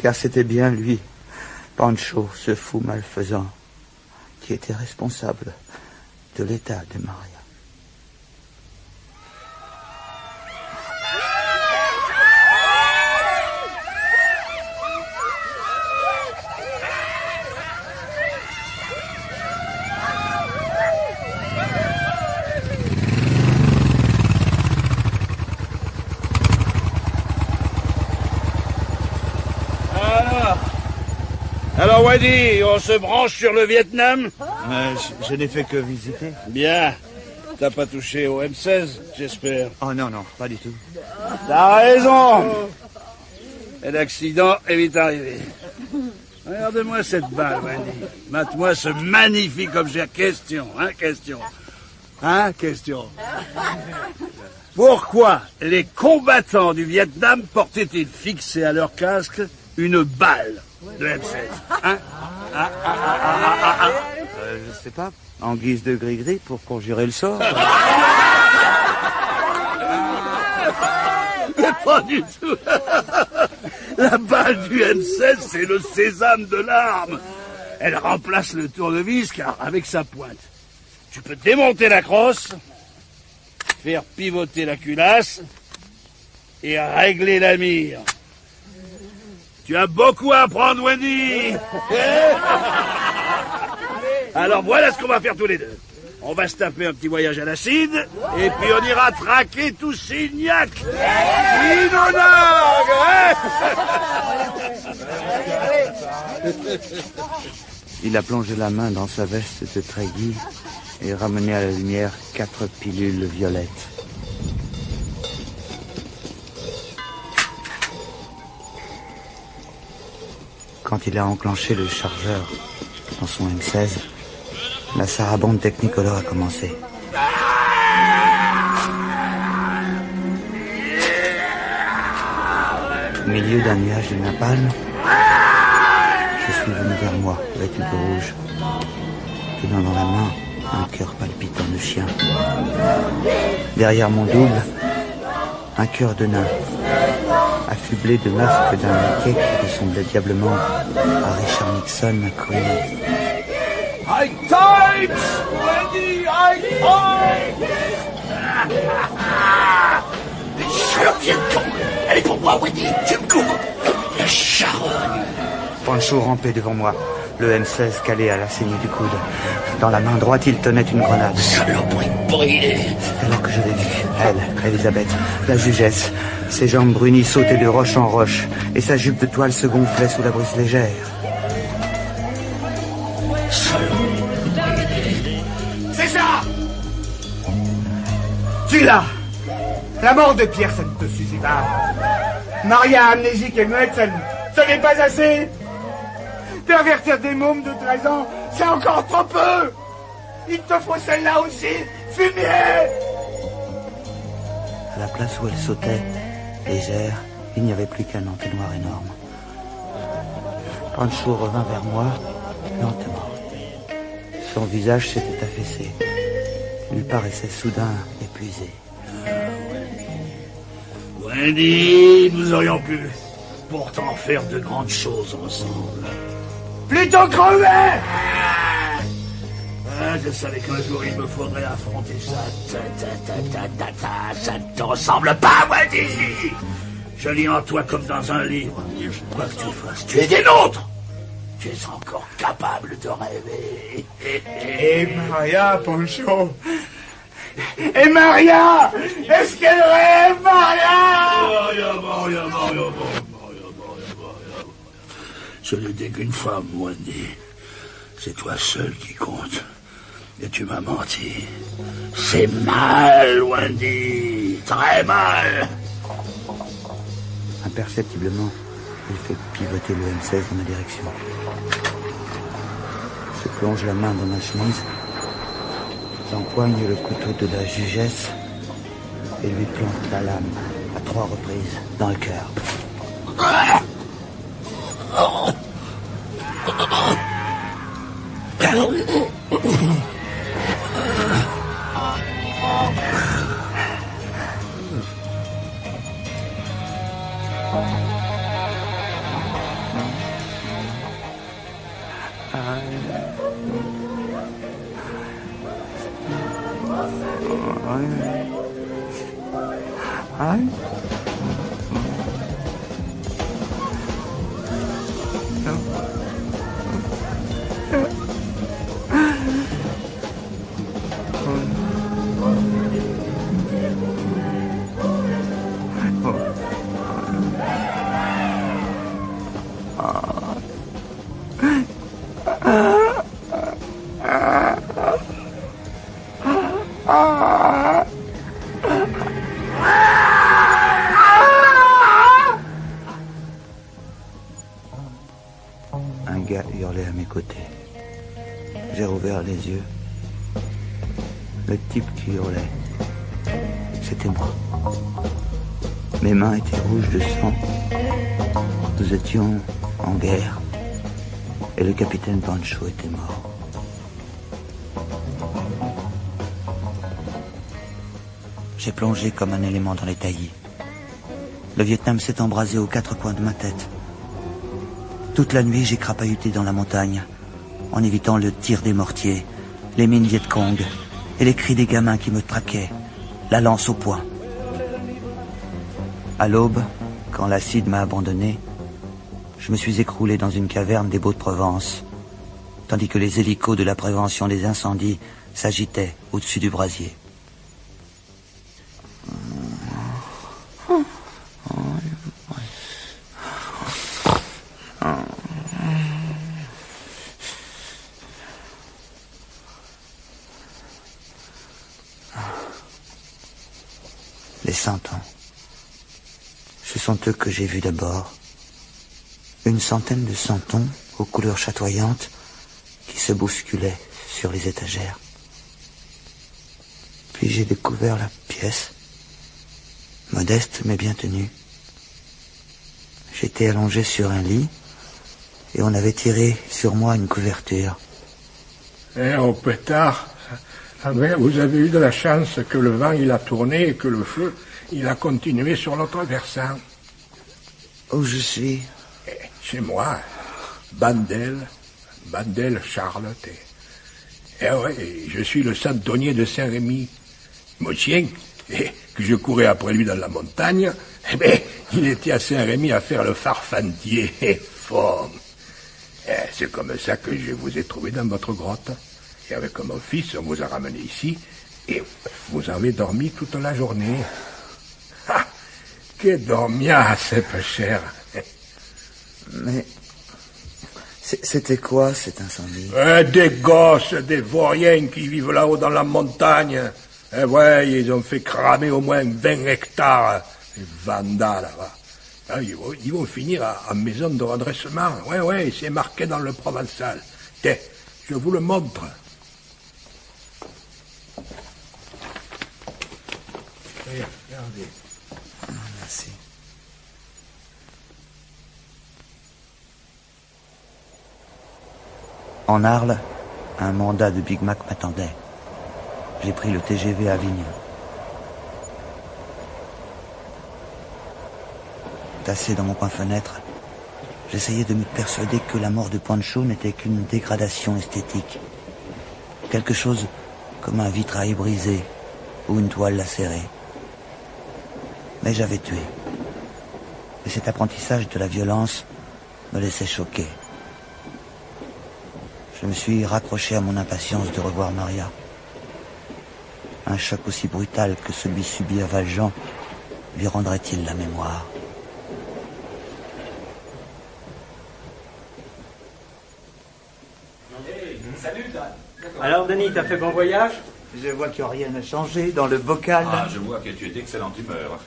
Car c'était bien lui, Pancho, ce fou malfaisant, qui était responsable de l'état de Maria. Alors Wendy, on se branche sur le Vietnam? Je n'ai fait que visiter. Bien. T'as pas touché au M16, j'espère? Oh non, pas du tout. T'as raison. Et l'accident est vite arrivé. Regarde-moi cette balle, Wendy. Mate-moi ce magnifique objet. Question. Pourquoi les combattants du Vietnam portaient-ils fixé à leur casque une balle de M16? Je sais pas. En guise de gris-gris pour conjurer le sort. Mais pas du tout. La balle du M16, c'est le sésame de l'arme. Elle remplace le tournevis car avec sa pointe, tu peux démonter la crosse, faire pivoter la culasse et régler la mire. Tu as beaucoup à apprendre, Wendy. Alors voilà ce qu'on va faire tous les deux. On va se taper un petit voyage à l'acide, et puis on ira traquer tous ces gnacs. Il a plongé la main dans sa veste de treillis et ramené à la lumière 4 pilules violettes. Quand il a enclenché le chargeur dans son M16, la sarabande Technicolor a commencé. Au milieu d'un nuage de napalm, je suis venu vers moi, vêtu de rouge, tenant dans la main un cœur palpitant de chien. Derrière mon double, un cœur de nain, affublé de masques d'un Mickey qui ressemblait diablement à Richard Nixon à Queen. High times, Wendy, high times. Salope, viens de tomber. Elle est pour moi, Wendy, tu me cours. La charogne. Pancho rampait devant moi, le M16 calé à la saignée du coude. Dans la main droite, il tenait une grenade. Saloperie brûlée. C'est alors que je l'ai vue, elle, Elisabeth, la jugesse. Ses jambes brunies sautaient de roche en roche, et sa jupe de toile se gonflait sous la brise légère. C'est ça! Tu l'as! La mort de Pierre, ça ne te suffit pas. Maria amnésique et muette, ça n'est pas assez. Pervertir des mômes de 13 ans, c'est encore trop peu. Il te faut celle-là aussi, fumier! À la place où elle sautait, légère, il n'y avait plus qu'un entonnoir énorme. Pancho revint vers moi, lentement. Son visage s'était affaissé. Il paraissait soudain épuisé. Wendy, nous aurions pu pourtant faire de grandes choses ensemble. Plutôt crever! Je savais qu'un jour il me faudrait affronter ça. Ça ne te ressemble pas, Wendy! Je lis en toi comme dans un livre. Quoi que tu fasses, tu es des nôtres! Tu es encore capable de rêver. Et Maria, Pancho. Et Maria! Est-ce qu'elle rêve, Maria? Maria. Ce n'était qu'une femme, Wendy. C'est toi seul qui compte. Et tu m'as menti. C'est mal, Wendy. Très mal. Imperceptiblement, il fait pivoter le M16 dans ma direction. Je plonge la main dans ma chemise, j'empoigne le couteau de la jugesse et lui plante la lame à 3 reprises dans le cœur. Un gars hurlait à mes côtés. J'ai rouvert les yeux. Le type qui hurlait, c'était moi. Mes mains étaient rouges de sang. Nous étions en guerre. Et le capitaine Pancho était mort. J'ai plongé comme un élément dans les taillis. Le Vietnam s'est embrasé aux 4 coins de ma tête. Toute la nuit, j'ai crapahuté dans la montagne, en évitant le tir des mortiers, les mines Viet Cong et les cris des gamins qui me traquaient, la lance au poing. À l'aube, quand l'acide m'a abandonné, je me suis écroulé dans une caverne des Baux-de-Provence, tandis que les hélicos de la prévention des incendies s'agitaient au-dessus du brasier. Les 100 ans. Ce sont eux que j'ai vus d'abord. Une centaine de santons aux couleurs chatoyantes qui se bousculaient sur les étagères. Puis j'ai découvert la pièce, modeste mais bien tenue. J'étais allongé sur un lit et on avait tiré sur moi une couverture. Et au pétard, vous avez eu de la chance que le vent il a tourné et que le feu il a continué sur l'autre versant. Où je suis? Chez moi, Bandel Charlotte. Et ouais, je suis le centonnier de Saint-Rémy. Mon chien, que je courais après lui dans la montagne, il était à Saint-Rémy à faire le farfantier. Fort. C'est comme ça que je vous ai trouvé dans votre grotte. Et avec mon fils, on vous a ramené ici, et vous avez dormi toute la journée. Ah, que dormiasse, peu cher. Mais c'était quoi cet incendie? Des gosses, des vauriens qui vivent là-haut dans la montagne. Eh ouais, ils ont fait cramer au moins 20 hectares. Les vandales là-bas. Ah, ils vont finir en maison de redressement. Ouais, c'est marqué dans le Provençal. Tiens, je vous le montre. Regardez. Merci. En Arles, un mandat de Big Mac m'attendait. J'ai pris le TGV à Avignon. entassé dans mon coin-fenêtre, j'essayais de me persuader que la mort de Pancho n'était qu'une dégradation esthétique. Quelque chose comme un vitrail brisé ou une toile lacérée. Mais j'avais tué. Et cet apprentissage de la violence me laissait choqué. Je me suis raccroché à mon impatience de revoir Maria. Un choc aussi brutal que celui subi à Valjean lui rendrait-il la mémoire? Salut, alors, Denis, t'as fait bon voyage? Je vois que rien n'a changé dans le bocal. Ah, je vois que tu es d'excellente humeur.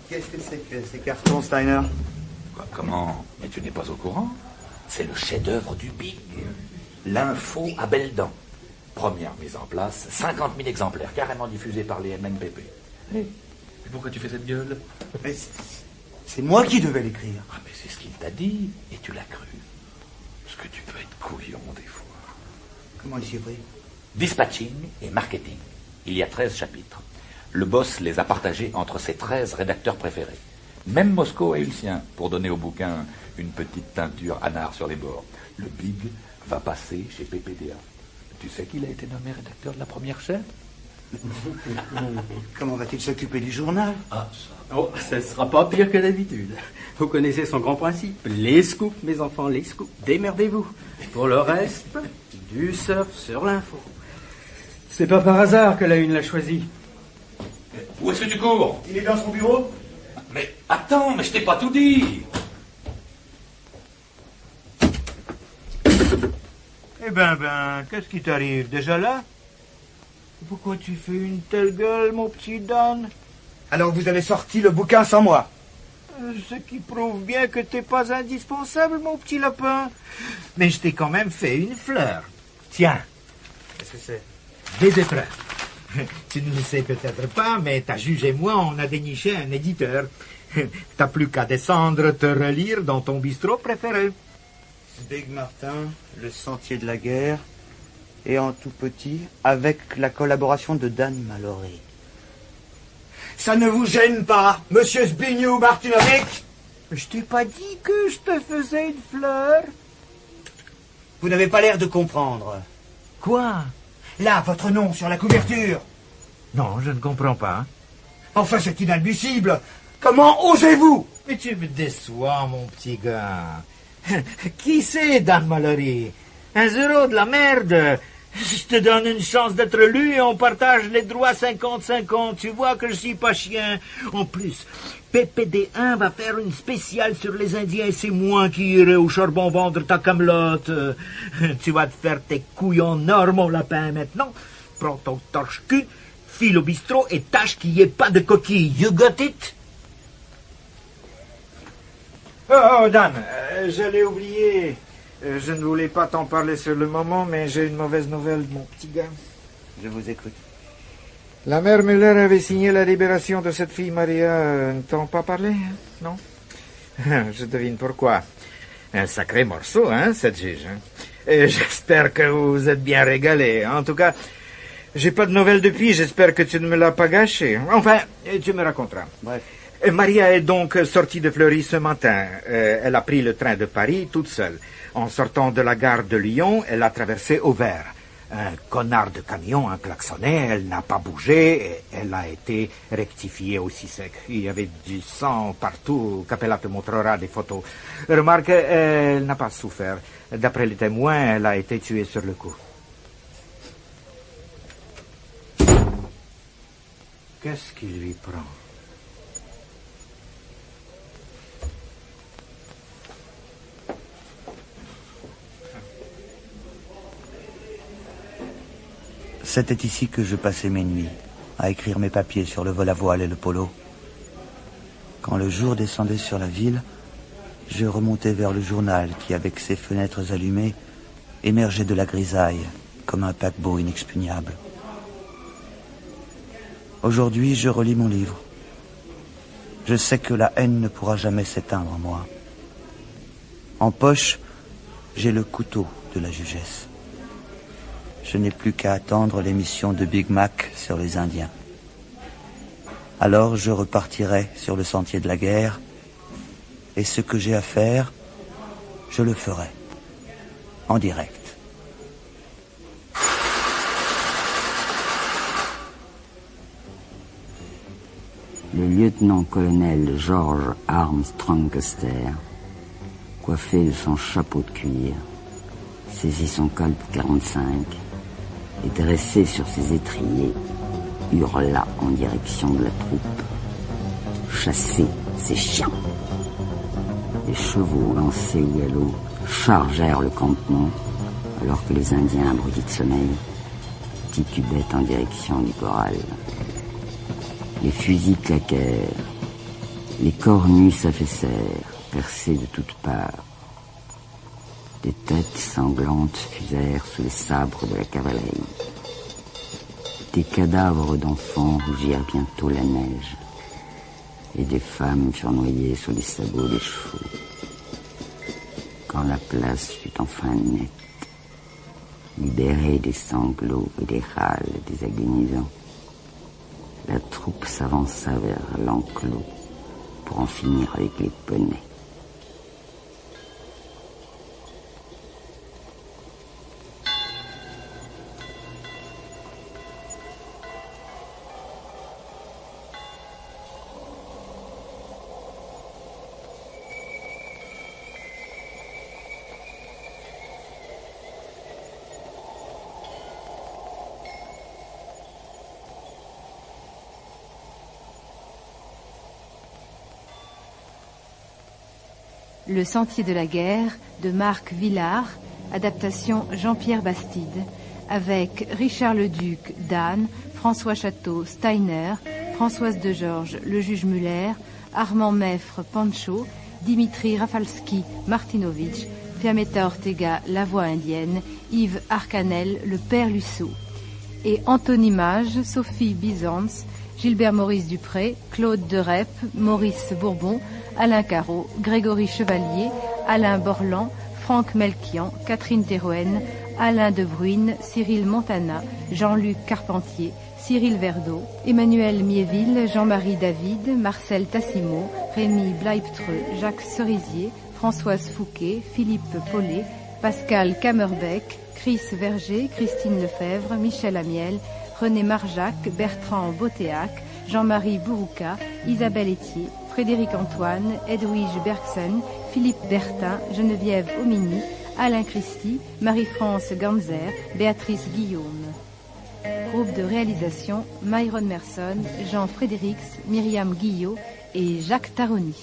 Qu'est-ce que c'est que ces cartons, Steiner? Quoi, comment? Mais tu n'es pas au courant? C'est le chef-d'œuvre du Big. L'info à belles dents. Première mise en place, 50 000 exemplaires, carrément diffusés par les MNPP. Mais pourquoi tu fais cette gueule? Mais c'est moi qui devais l'écrire. Ah, mais c'est ce qu'il t'a dit, et tu l'as cru. Parce que tu peux être couillon des fois. Comment il s'y est pris? Dispatching et marketing. Il y a 13 chapitres. Le boss les a partagés entre ses 13 rédacteurs préférés. Même Moscou a eu le sien, pour donner au bouquin une petite teinture anard sur les bords. Le Big va passer chez PPDA. Tu sais qu'il a été nommé rédacteur de la première chaîne? Comment va-t-il s'occuper du journal? Ah, ça. Oh, ça sera pas pire que d'habitude. Vous connaissez son grand principe. Les scoops, mes enfants, les scoops. Démerdez-vous. Pour le reste, du surf sur l'info. C'est pas par hasard que la Une l'a choisi. Où est-ce que tu cours? Il est dans son bureau. Mais attends, mais je t'ai pas tout dit. Eh ben, qu'est-ce qui t'arrive? Déjà là? Pourquoi tu fais une telle gueule, mon petit Dan? Alors vous avez sorti le bouquin sans moi? Ce qui prouve bien que t'es pas indispensable, mon petit lapin. Mais je t'ai quand même fait une fleur. Tiens. Qu'est-ce que c'est? Des épreuves. Tu ne le sais peut-être pas, mais ta juge et moi, on a déniché un éditeur. T'as plus qu'à descendre te relire dans ton bistrot préféré. Big Martin, Le Sentier de la Guerre, et en tout petit, avec la collaboration de Dan Mallory. Ça ne vous gêne pas, monsieur Zbigniew Martinovic? Je t'ai pas dit que je te faisais une fleur? Vous n'avez pas l'air de comprendre. Quoi? Là, votre nom sur la couverture. Non, je ne comprends pas. Enfin, c'est inadmissible. Comment osez-vous? Mais tu me déçois, mon petit gars. Qui c'est, Dan Mallory? Un zéro de la merde. Je te donne une chance d'être lu et on partage les droits 50-50. Tu vois que je suis pas chien. En plus, PPD1 va faire une spéciale sur les Indiens et c'est moi qui irai au charbon vendre ta camelote. Tu vas te faire tes couilles en or, mon lapin, maintenant. Prends ton torche-cul, file au bistrot et tâche qu'il n'y ait pas de coquille. You got it? Oh, Dan, je l'ai oublié. Je ne voulais pas t'en parler sur le moment, mais j'ai une mauvaise nouvelle, mon petit gars. Je vous écoute. La mère Müller avait signé la libération de cette fille Maria. Ne t'en pas parlé, hein? Non? Je devine pourquoi. Un sacré morceau, hein, cette juge. Hein? Et j'espère que vous vous êtes bien régalé. En tout cas, j'ai pas de nouvelles depuis. J'espère que tu ne me l'as pas gâché. Enfin, tu me raconteras. Bref. Maria est donc sortie de Fleury ce matin. Elle a pris le train de Paris toute seule. En sortant de la gare de Lyon, elle a traversé Auvers. Un connard de camion a klaxonné, elle n'a pas bougé, et elle a été rectifiée aussi sec. Il y avait du sang partout, Capella te montrera des photos. Remarque, elle n'a pas souffert. D'après les témoins, elle a été tuée sur le coup. Qu'est-ce qui lui prend? C'était ici que je passais mes nuits, à écrire mes papiers sur le vol à voile et le polo. Quand le jour descendait sur la ville, je remontais vers le journal qui, avec ses fenêtres allumées, émergeait de la grisaille comme un paquebot inexpugnable. Aujourd'hui, je relis mon livre. Je sais que la haine ne pourra jamais s'éteindre en moi. En poche, j'ai le couteau de la jugesse. Je n'ai plus qu'à attendre l'émission de Big Mac sur les Indiens. Alors je repartirai sur le sentier de la guerre Et ce que j'ai à faire, je le ferai. En direct. Le lieutenant-colonel George Armstrong Custer, coiffé de son chapeau de cuir, saisit son Colt 45 et dressé sur ses étriers, hurla en direction de la troupe. Chassez ces chiens! Les chevaux lancés au galop chargèrent le campement alors que les Indiens, abrutis de sommeil, titubaient en direction du corral. Les fusils claquèrent, les corps nus s'affaissèrent, percés de toutes parts. Des têtes sanglantes fusèrent sous les sabres de la cavalerie. Des cadavres d'enfants rougirent bientôt la neige, et des femmes furent noyées sous les sabots des chevaux. Quand la place fut enfin nette, libérée des sanglots et des râles des agonisants, la troupe s'avança vers l'enclos pour en finir avec les poneys. Le Sentier de la guerre de Marc Villard, adaptation Jean-Pierre Bastide, avec Richard Leduc, Dan, François Château, Steiner, Françoise de Georges, le juge Muller, Armand Meffre, Pancho, Dimitri Rafalski, Martinovitch, Fiametta Ortega, la voix indienne, Yves Arcanel, le père Luceau, et Anthony Mage, Sophie Byzance, Gilbert Maurice Dupré, Claude Derep, Maurice Bourbon, Alain Carreau, Grégory Chevalier, Alain Borland, Franck Melchian, Catherine Théroenne, Alain De Bruyne, Cyril Montana, Jean-Luc Carpentier, Cyril Verdeau, Emmanuel Miéville, Jean-Marie David, Marcel Tassimo, Rémi Bleibtreux, Jacques Cerisier, Françoise Fouquet, Philippe Paulet, Pascal Kammerbeck, Chris Verger, Christine Lefebvre, Michel Amiel, René Marjac, Bertrand Botéac, Jean-Marie Bourouka, Isabelle Etier, Frédéric Antoine, Edwige Bergson, Philippe Bertin, Geneviève Omini, Alain Christie, Marie-France Ganzer, Béatrice Guillaume. Groupe de réalisation, Myron Merson, Jean Frédérix, Myriam Guillot et Jacques Taroni.